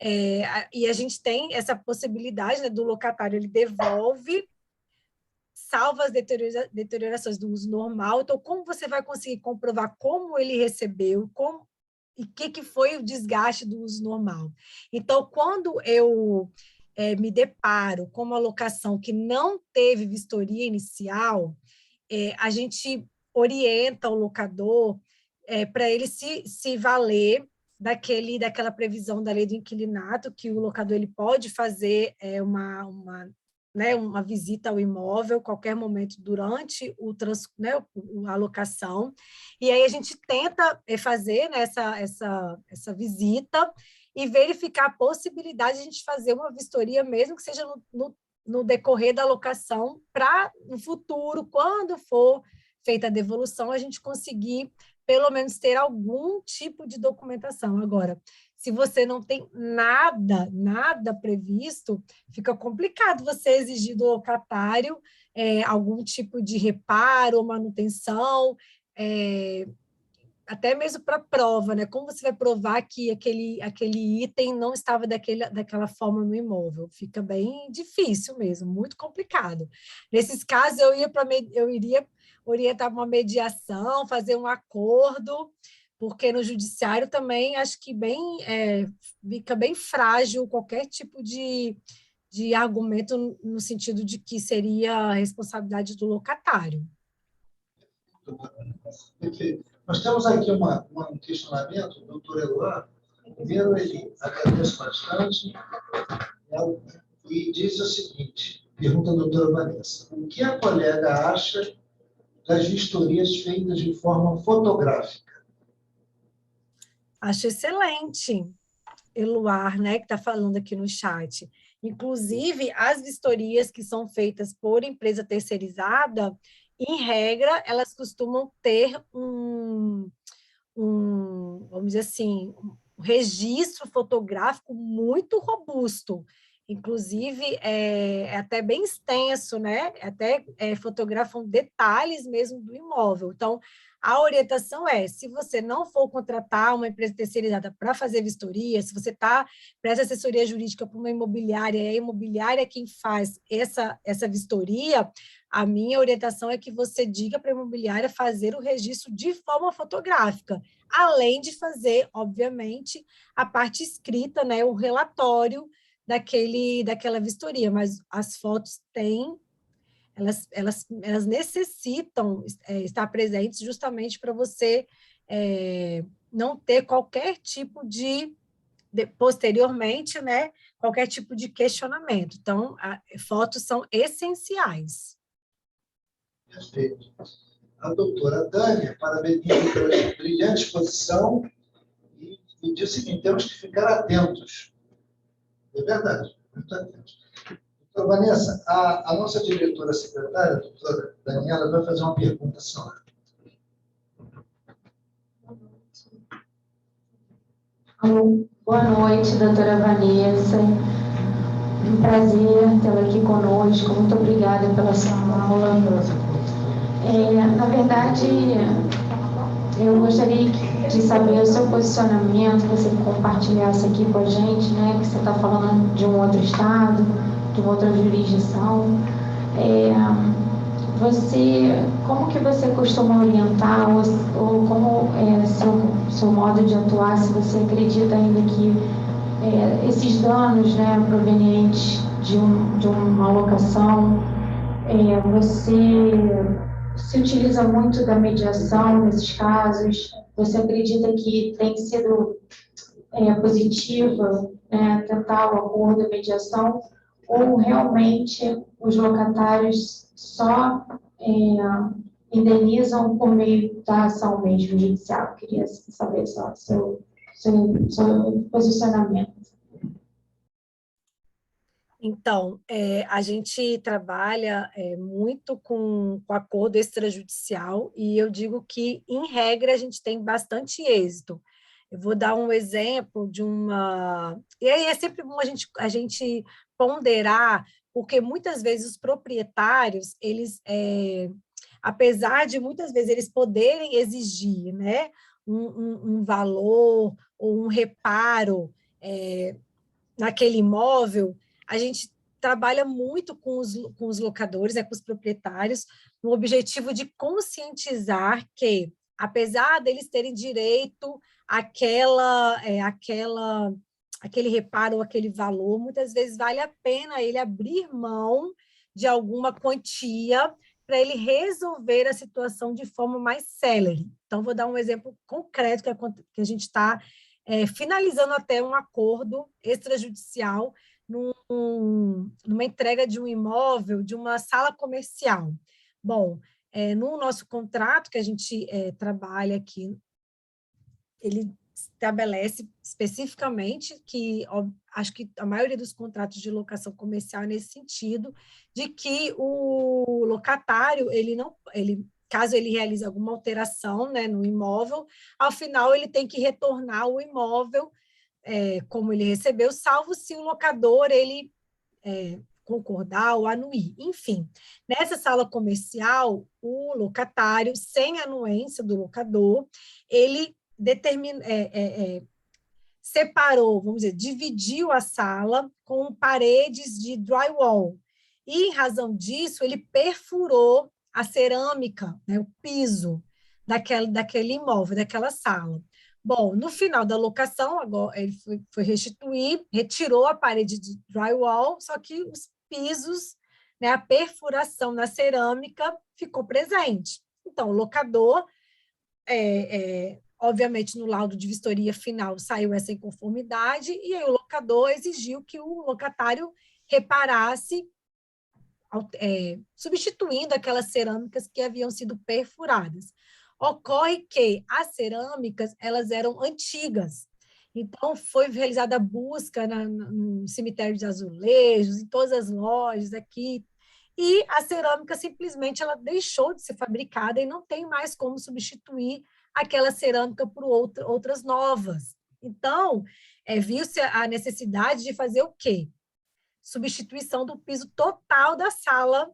E a gente tem essa possibilidade, né, do locatário, ele devolve, salva as deteriorações do uso normal. Então, como você vai conseguir comprovar como ele recebeu, e o que foi o desgaste do uso normal? Então, quando eu me deparo com uma locação que não teve vistoria inicial, a gente orienta o locador para ele se valer daquela previsão da lei do inquilinato, que o locador ele pode fazer uma visita ao imóvel qualquer momento durante a locação, e aí a gente tenta fazer, né, essa visita e verificar a possibilidade de a gente fazer uma vistoria, mesmo que seja no decorrer da locação, para no futuro, quando for feita a devolução, a gente conseguir pelo menos ter algum tipo de documentação. Agora, se você não tem nada previsto, fica complicado você exigir do locatário algum tipo de reparo ou manutenção, até mesmo para prova, né? Como você vai provar que aquele item não estava daquela forma no imóvel? Fica bem difícil mesmo, muito complicado. Nesses casos, eu iria orientar uma mediação, fazer um acordo, porque no judiciário também acho que fica bem frágil qualquer tipo de argumento no sentido de que seria a responsabilidade do locatário. Nós temos aqui um questionamento do doutor Eloá. Primeiro, ele agradece bastante e diz o seguinte, pergunta a doutora Vanessa, o que a colega acha das vistorias feitas de forma fotográfica? Acho excelente, Eluar, né, que está falando aqui no chat. Inclusive, as vistorias que são feitas por empresa terceirizada, em regra, elas costumam ter vamos dizer assim, um registro fotográfico muito robusto. Inclusive, é até bem extenso, né? Até fotografam detalhes mesmo do imóvel. Então, a orientação é, se você não for contratar uma empresa terceirizada para fazer vistoria, se você presta assessoria jurídica para uma imobiliária, e a imobiliária é quem faz essa vistoria, a minha orientação é que você diga para a imobiliária fazer o registro de forma fotográfica, além de fazer, obviamente, a parte escrita, né, o relatório daquela vistoria, mas as fotos elas necessitam estar presentes justamente para você não ter qualquer tipo posteriormente, né, qualquer tipo de questionamento. Então, fotos são essenciais. Perfeito. A doutora Tânia parabeniza pela brilhante exposição e diz o seguinte, temos que ficar atentos. É verdade, muito atentos. Doutora Vanessa, a nossa diretora secretária, a doutora Daniela, vai fazer uma pergunta à senhora. Boa noite, doutora Vanessa. Um prazer tê-la aqui conosco. Muito obrigada pela sua aula. Na verdade, eu gostaria de saber o seu posicionamento, você compartilhasse aqui com a gente, né, que você está falando de um outro estado, de uma outra jurisdição. Como que você costuma orientar, ou como é seu modo de atuar, se você acredita ainda que esses danos, né, provenientes de uma locação, você se utiliza muito da mediação nesses casos? Você acredita que tem sido positiva, né, tentar o acordo, a mediação, ou realmente os locatários só indenizam por meio da ação mesmo judicial? Queria saber só seu posicionamento. Então, a gente trabalha muito com acordo extrajudicial e eu digo que, em regra, a gente tem bastante êxito. Eu vou dar um exemplo de uma... E aí é sempre bom a gente ponderar, porque muitas vezes os proprietários, eles, apesar de muitas vezes eles poderem exigir, né, um valor ou um reparo naquele imóvel, a gente trabalha muito com os locadores, com os proprietários, no objetivo de conscientizar que, apesar deles terem direito àquele reparo ou aquele valor, muitas vezes vale a pena ele abrir mão de alguma quantia para ele resolver a situação de forma mais célere. Então, vou dar um exemplo concreto que a gente está finalizando até um acordo extrajudicial numa entrega de um imóvel, de uma sala comercial. Bom, no nosso contrato que a gente trabalha aqui, ele estabelece especificamente que, acho que a maioria dos contratos de locação comercial é nesse sentido, de que o locatário, caso ele realize alguma alteração, né, no imóvel, ao final ele tem que retornar o imóvel como ele recebeu, salvo se o locador ele concordar ou anuir. Enfim, nessa sala comercial, o locatário, sem anuência do locador, ele separou, vamos dizer, dividiu a sala com paredes de drywall. E, em razão disso, ele perfurou a cerâmica, né, o piso daquele imóvel, daquela sala. Bom, no final da locação, agora ele foi restituir, retirou a parede de drywall, só que os pisos, né, a perfuração na cerâmica ficou presente. Então, o locador obviamente, no laudo de vistoria final saiu essa inconformidade, e aí o locador exigiu que o locatário reparasse, substituindo aquelas cerâmicas que haviam sido perfuradas. Ocorre que as cerâmicas, elas eram antigas, então foi realizada a busca no cemitério de azulejos, em todas as lojas aqui, e a cerâmica simplesmente ela deixou de ser fabricada e não tem mais como substituir aquela cerâmica por outras novas. Então, viu-se a necessidade de fazer o quê? Substituição do piso total da sala.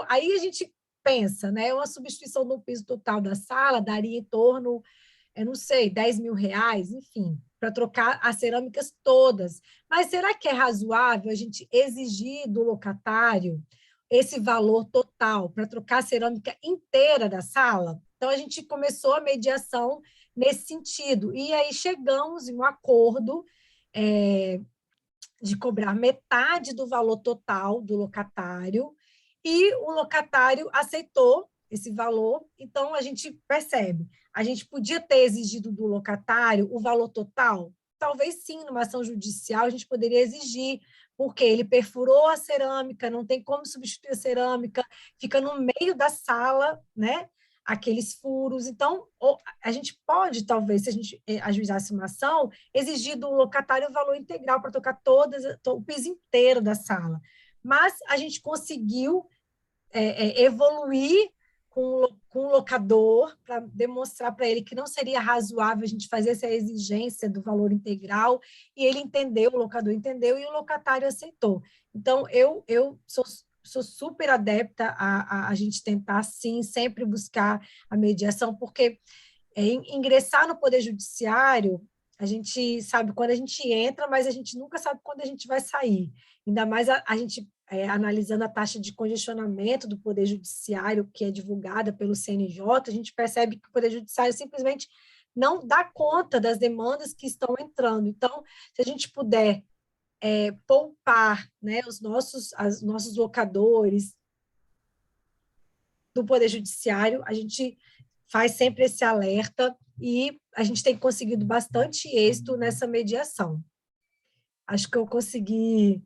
Aí a gente pensa, né? Uma substituição do piso total da sala daria em torno, eu não sei, 10 mil reais, enfim, para trocar as cerâmicas todas. Mas será que é razoável a gente exigir do locatário esse valor total para trocar a cerâmica inteira da sala? Então, a gente começou a mediação nesse sentido. E aí chegamos em um acordo de cobrar metade do valor total do locatário, e o locatário aceitou esse valor. Então, a gente percebe, a gente podia ter exigido do locatário o valor total? Talvez sim, numa ação judicial a gente poderia exigir, porque ele perfurou a cerâmica, não tem como substituir a cerâmica, fica no meio da sala, né? Aqueles furos. Então, a gente pode, talvez, se a gente ajuizasse uma ação, exigir do locatário o valor integral para tocar o piso inteiro da sala. Mas a gente conseguiu evoluir com o locador para demonstrar para ele que não seria razoável a gente fazer essa exigência do valor integral, e ele entendeu, o locador entendeu, e o locatário aceitou. Então, eu sou super adepta a gente tentar, sim, sempre buscar a mediação, porque ingressar no Poder Judiciário, a gente sabe quando a gente entra, mas a gente nunca sabe quando a gente vai sair. Ainda mais a gente analisando a taxa de congestionamento do Poder Judiciário, que é divulgada pelo CNJ, a gente percebe que o Poder Judiciário simplesmente não dá conta das demandas que estão entrando. Então, se a gente puder poupar, né, os nossos locadores do Poder Judiciário, a gente faz sempre esse alerta, e a gente tem conseguido bastante êxito nessa mediação. Acho que eu consegui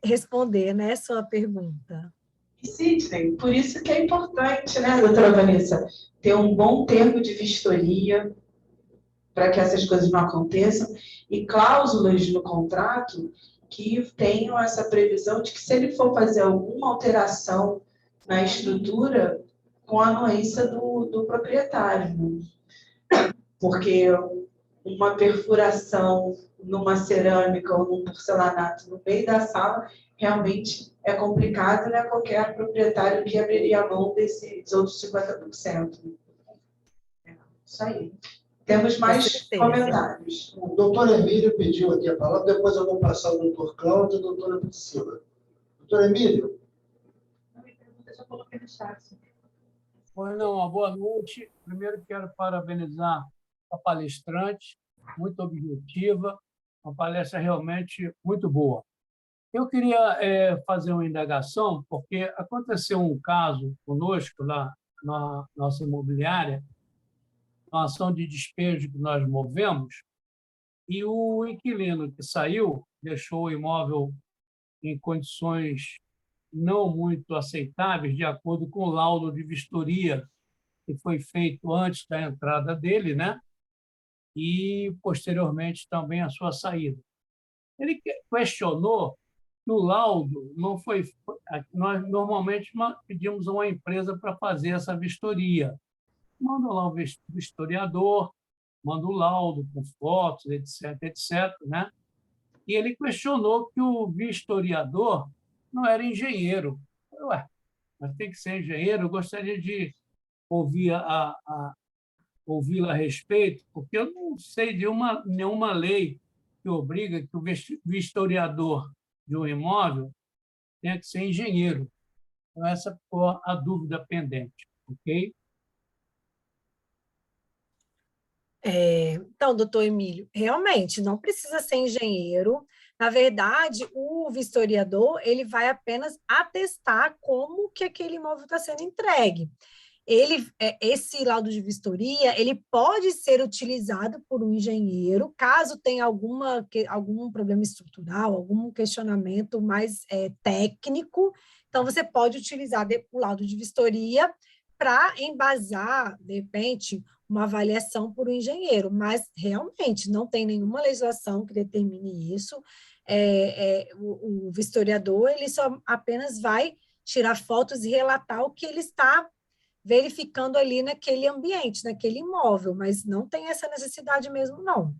responder, né, sua pergunta. E, Sidney, por isso que é importante, né, doutora Vanessa, ter um bom termo de vistoria para que essas coisas não aconteçam, e cláusulas no contrato que tenham essa previsão de que, se ele for fazer alguma alteração na estrutura, com a anuência do proprietário, né? Porque uma perfuração numa cerâmica ou num porcelanato no meio da sala realmente é complicado, não é qualquer proprietário que abriria a mão desses outros 50%. Isso aí. Temos mais comentários. O doutor Emílio pediu aqui a palavra, depois eu vou passar ao doutor Cláudio e a doutora Priscila. Doutor Emílio. Já coloquei no chat. Pois não, uma boa noite. Primeiro quero parabenizar a palestrante, muito objetiva, uma palestra realmente muito boa. Eu queria fazer uma indagação, porque aconteceu um caso conosco lá na nossa imobiliária, uma ação de despejo que nós movemos, e o inquilino que saiu deixou o imóvel em condições não muito aceitáveis, de acordo com o laudo de vistoria que foi feito antes da entrada dele, né? E, posteriormente, também a sua saída. Ele questionou que o laudo não foi... Nós, normalmente, pedimos a uma empresa para fazer essa vistoria. Manda lá o vistoriador, manda o laudo com fotos, etc., etc., né? E ele questionou que o vistoriador não era engenheiro. Ué, mas tem que ser engenheiro? Eu gostaria de ouvi-la a respeito, porque eu não sei de nenhuma lei que obriga que o vistoriador de um imóvel tenha que ser engenheiro. Então, essa foi a dúvida pendente, ok? Então, doutor Emílio, realmente não precisa ser engenheiro. Na verdade, o vistoriador ele vai apenas atestar como que aquele imóvel está sendo entregue. esse laudo de vistoria, ele pode ser utilizado por um engenheiro, caso tenha algum problema estrutural, algum questionamento mais técnico. Então, você pode utilizar o laudo de vistoria para embasar, de repente, uma avaliação por um engenheiro, mas realmente não tem nenhuma legislação que determine isso. O vistoriador ele só apenas vai tirar fotos e relatar o que ele está verificando ali naquele ambiente, naquele imóvel, mas não tem essa necessidade mesmo, não.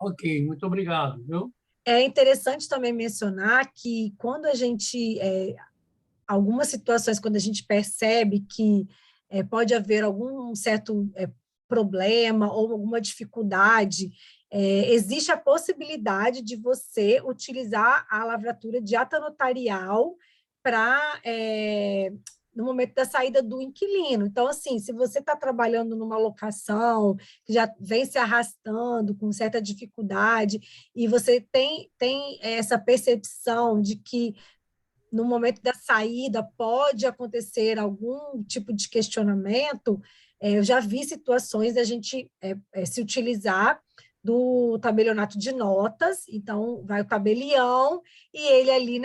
Ok, muito obrigado, viu? É interessante também mencionar que quando a gente, algumas situações, quando a gente percebe que pode haver algum certo problema ou alguma dificuldade, existe a possibilidade de você utilizar a lavratura de ata notarial para no momento da saída do inquilino. Então, assim, se você está trabalhando numa locação que já vem se arrastando com certa dificuldade e você tem essa percepção de que no momento da saída pode acontecer algum tipo de questionamento, eu já vi situações da gente se utilizar do tabelionato de notas, então vai o tabelião e ele ali,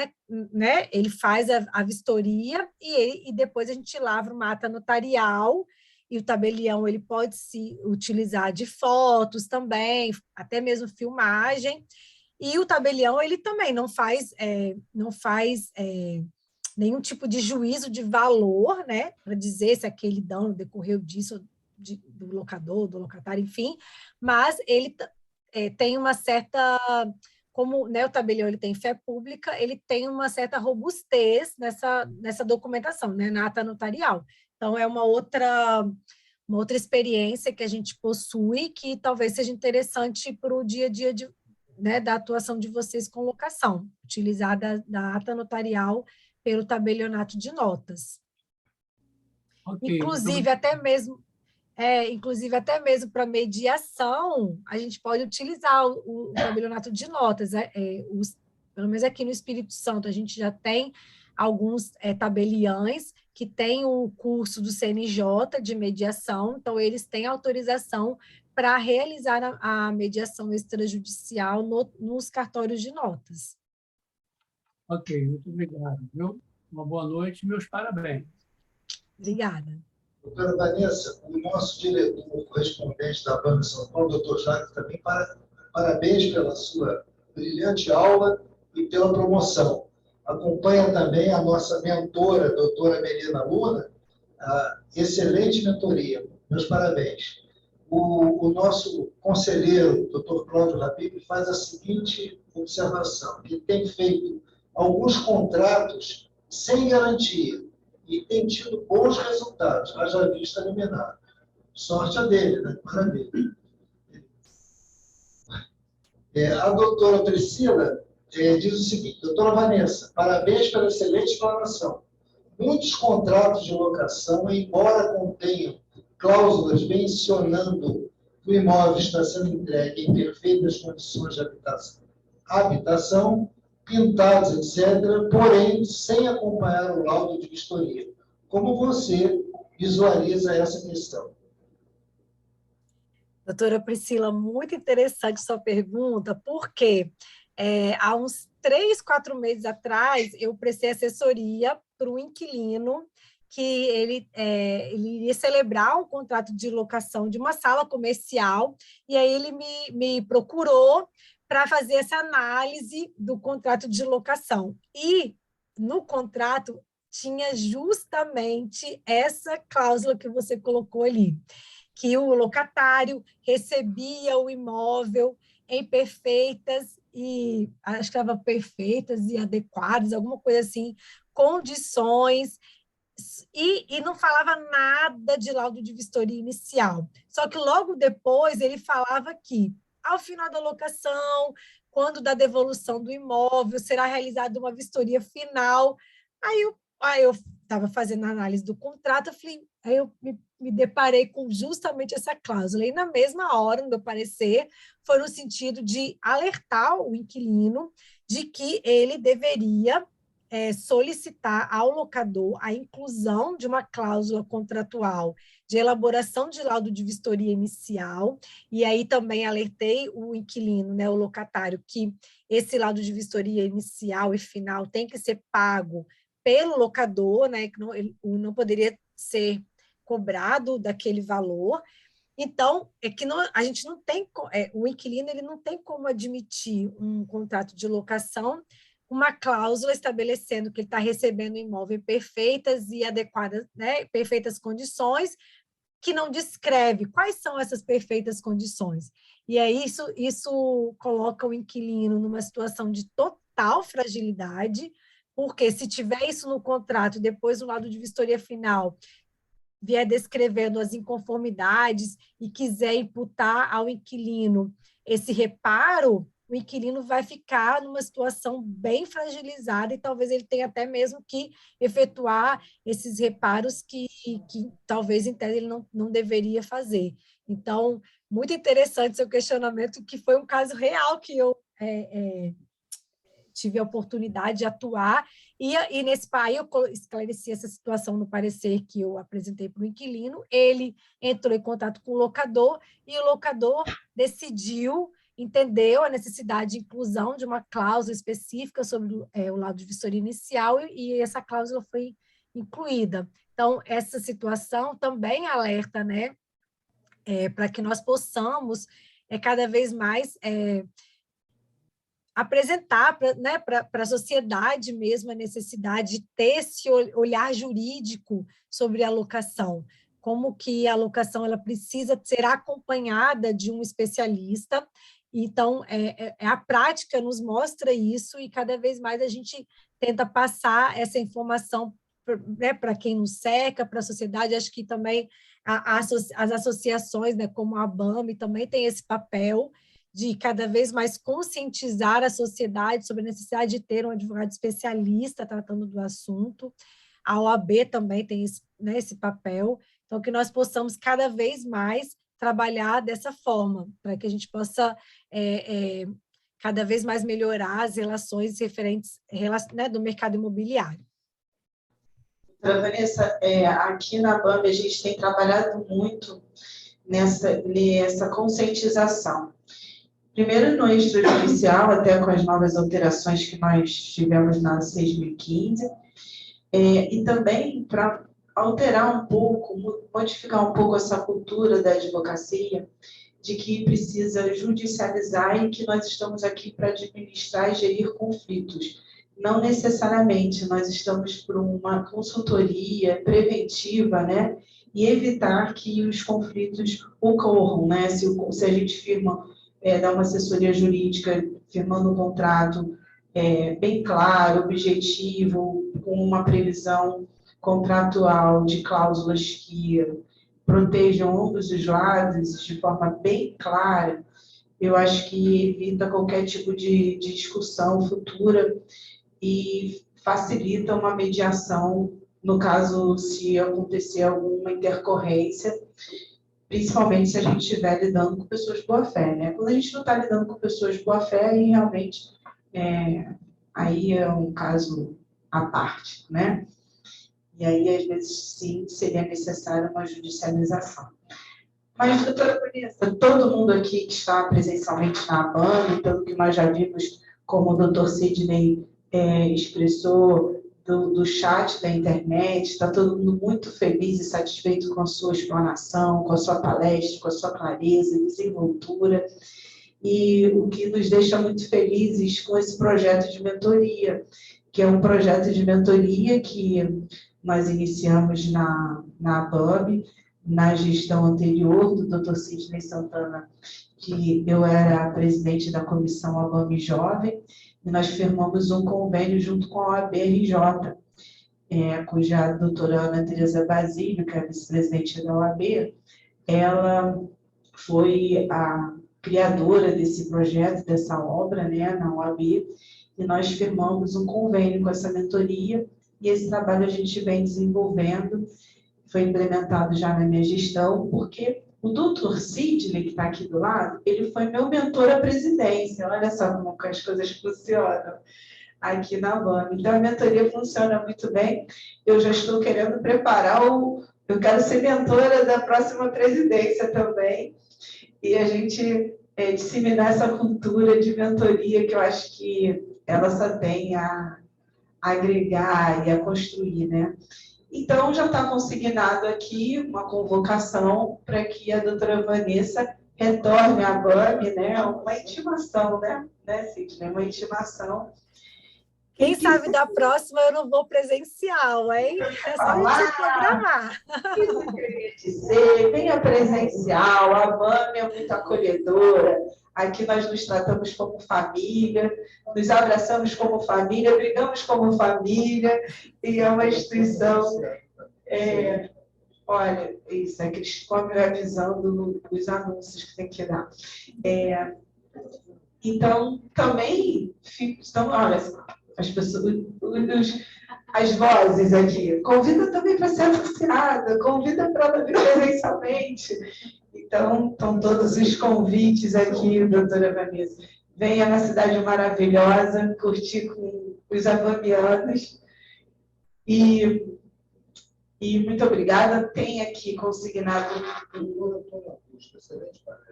né, ele faz a vistoria e depois a gente lavra uma ata notarial e o tabelião ele pode se utilizar de fotos também, até mesmo filmagem, e o tabelião ele também não faz nenhum tipo de juízo de valor, né, para dizer se aquele dano decorreu disso, do locador, do locatário, enfim, mas ele tem uma certa, como, né, o tabelião ele tem fé pública, ele tem uma certa robustez nessa documentação, né, na ata notarial. Então, é uma outra experiência que a gente possui que talvez seja interessante para o dia a dia né, da atuação de vocês com locação, utilizar da ata notarial pelo tabelionato de notas. Okay, inclusive, até mesmo para mediação, a gente pode utilizar o tabelionato de notas. Pelo menos aqui no Espírito Santo, a gente já tem alguns tabeliães que têm o curso do CNJ de mediação, então eles têm autorização para realizar a mediação extrajudicial nos cartórios de notas. Ok, muito obrigado, viu? Uma boa noite e meus parabéns. Obrigada. Doutora Vanessa, o nosso diretor correspondente da Banca São Paulo, doutor Jacques, também parabéns pela sua brilhante aula e pela promoção. Acompanha também a nossa mentora, doutora Melina Luna, a excelente mentoria. Meus parabéns. O nosso conselheiro, doutor Cláudio Habib, faz a seguinte observação, que tem feito alguns contratos sem garantia e tem tido bons resultados, haja vista liminar. Sorte a dele, né? Maravilha. A doutora Priscila diz o seguinte: doutora Vanessa, parabéns pela excelente explanação. Muitos contratos de locação, embora contenham cláusulas mencionando que o imóvel está sendo entregue em perfeitas condições de habitação, pintados, etc., porém, sem acompanhar o laudo de vistoria. Como você visualiza essa questão? Doutora Priscila, muito interessante sua pergunta, porque há uns 3, 4 meses atrás, eu prestei assessoria para um inquilino que ele iria celebrar um contrato de locação de uma sala comercial, e aí ele me procurou para fazer essa análise do contrato de locação. E no contrato tinha justamente essa cláusula que você colocou ali, que o locatário recebia o imóvel em perfeitas e acho que estava perfeitas e adequadas, alguma coisa assim, condições, e não falava nada de laudo de vistoria inicial. Só que logo depois ele falava que, ao final da locação, quando da devolução do imóvel, será realizada uma vistoria final. Aí eu estava fazendo a análise do contrato, aí eu me deparei com justamente essa cláusula. E na mesma hora, no meu parecer, foi no sentido de alertar o inquilino de que ele deveria solicitar ao locador a inclusão de uma cláusula contratual de elaboração de laudo de vistoria inicial, e aí também alertei o inquilino, né, o locatário, que esse laudo de vistoria inicial e final tem que ser pago pelo locador, né, que não poderia ser cobrado daquele valor. Então, a gente não tem, o inquilino ele não tem como admitir um contrato de locação, uma cláusula estabelecendo que ele está recebendo o imóvel em perfeitas e adequadas, né, perfeitas condições, que não descreve quais são essas perfeitas condições. E aí isso coloca o inquilino numa situação de total fragilidade, porque se tiver isso no contrato, depois o laudo de vistoria final vier descrevendo as inconformidades e quiser imputar ao inquilino esse reparo, o inquilino vai ficar numa situação bem fragilizada e talvez ele tenha até mesmo que efetuar esses reparos que talvez, em tese, ele não deveria fazer. Então, muito interessante seu questionamento, que foi um caso real que eu tive a oportunidade de atuar, e nesse pai eu esclareci essa situação no parecer que eu apresentei para o inquilino, ele entrou em contato com o locador, e o locador decidiu, entendeu a necessidade de inclusão de uma cláusula específica sobre o laudo de vistoria inicial, e essa cláusula foi incluída. Então, essa situação também alerta, né, para que nós possamos cada vez mais apresentar para a sociedade mesmo a necessidade de ter esse olhar jurídico sobre a locação, como que a locação ela precisa ser acompanhada de um especialista. Então, a prática nos mostra isso, e cada vez mais a gente tenta passar essa informação, né, para quem nos cerca, para a sociedade. Acho que também as associações, né, como a ABAME, também tem esse papel de cada vez mais conscientizar a sociedade sobre a necessidade de ter um advogado especialista tratando do assunto. A OAB também tem esse, né, esse papel. Então, que nós possamos cada vez mais trabalhar dessa forma, para que a gente possa cada vez mais melhorar as relações referentes, né, do mercado imobiliário. Vanessa, aqui na ABAME a gente tem trabalhado muito nessa conscientização. Primeiro no extrajudicial, até com as novas alterações que nós tivemos na 6.015, e também para alterar um pouco, modificar um pouco essa cultura da advocacia, de que precisa judicializar e que nós estamos aqui para administrar e gerir conflitos. Não necessariamente, nós estamos por uma consultoria preventiva, né? E evitar que os conflitos ocorram, né? Se a gente dá uma assessoria jurídica firmando um contrato bem claro, objetivo, com uma previsão contratual de cláusulas que protejam ambos os lados de forma bem clara, eu acho que evita qualquer tipo de discussão futura e facilita uma mediação, no caso, se acontecer alguma intercorrência, principalmente se a gente estiver lidando com pessoas de boa-fé, né? Quando a gente não está lidando com pessoas de boa-fé, aí realmente aí é um caso à parte, né? E aí, às vezes, sim, seria necessária uma judicialização. Mas, doutora Vanessa, todo mundo aqui que está presencialmente na ABAME, pelo que nós já vimos, como o doutor Sidney expressou do chat da internet, está todo mundo muito feliz e satisfeito com a sua explanação, com a sua palestra, com a sua clareza e desenvoltura, e o que nos deixa muito felizes com esse projeto de mentoria, que é um projeto de mentoria que nós iniciamos na ABAME, na gestão anterior do Dr. Sidney Santana, que eu era presidente da comissão ABAME Jovem, e nós firmamos um convênio junto com a OAB-RJ, cuja a doutora Ana Tereza Basílio, que é vice-presidente da OAB, ela foi a criadora desse projeto, dessa obra, né, na OAB, e nós firmamos um convênio com essa mentoria, e esse trabalho a gente vem desenvolvendo, foi implementado já na minha gestão, porque o doutor Sidney, que está aqui do lado, ele foi meu mentor à presidência. Olha só como as coisas funcionam. aqui na BAM. Então, a mentoria funciona muito bem. Eu já estou querendo preparar eu quero ser mentora da próxima presidência também, e a gente disseminar essa cultura de mentoria, que eu acho que ela só tem a agregar e a construir, né? Então, já está consignado aqui uma convocação para que a doutora Vanessa retorne à BAM, né? Uma intimação, né, Sidney? Uma intimação. Quem sabe da próxima eu não vou presencial, hein? É só a gente se programar. Isso que eu queria dizer, venha presencial, a BAM é muito acolhedora, aqui nós nos tratamos como família, nos abraçamos como família, brigamos como família, e é uma instituição... olha, isso, é que eles ficam me avisando dos anúncios que tem que dar. Então, também, olha, as pessoas, as vozes aqui, convida também para ser anunciada, convida para ela vir presencialmente. Então, estão todos os convites aqui, doutora Vanessa. Venha na cidade maravilhosa, curtir com os avamianos. E muito obrigada. Tem aqui consignado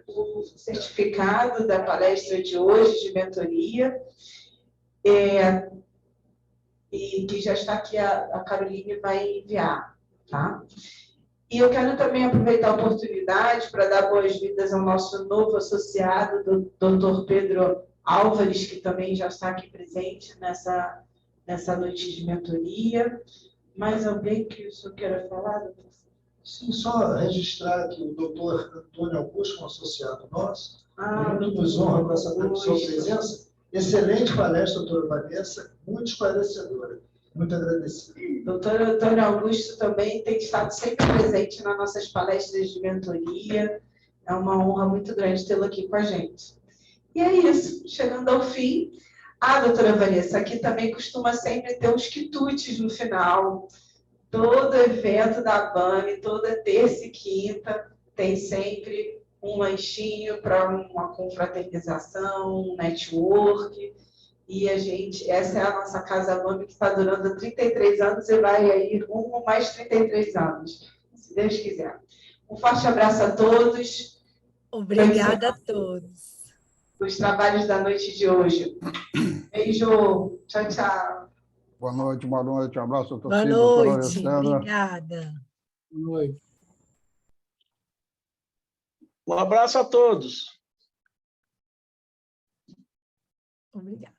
o certificado da palestra de hoje, de mentoria, e que já está aqui, a Caroline vai enviar, tá? E eu quero também aproveitar a oportunidade para dar boas-vindas ao nosso novo associado, do Dr. Pedro Álvares, que também já está aqui presente nessa noite de mentoria. Mais alguém que o senhor queira falar, doutor? Sim, só registrar que o doutor Antônio Augusto, um associado nosso, muito nos honra com essa sua presença. Excelente palestra, doutora Vanessa, muito esclarecedora. Muito agradecido. Doutor Antônio Augusto também tem estado sempre presente nas nossas palestras de mentoria. É uma honra muito grande tê-lo aqui com a gente. E é isso, chegando ao fim. Doutora Vanessa, aqui também costuma sempre ter uns quitutes no final. Todo evento da BAM, toda terça e quinta, tem sempre um lanchinho para uma confraternização, um network. E essa é a nossa Casa BAM, que está durando 33 anos e vai aí rumo mais 33 anos, se Deus quiser. Um forte abraço a todos. Obrigada a todos. Os trabalhos da noite de hoje. Beijo. Tchau, tchau. Boa noite, um abraço a Boa noite, obrigada. Boa noite. Um abraço a todos. Obrigada.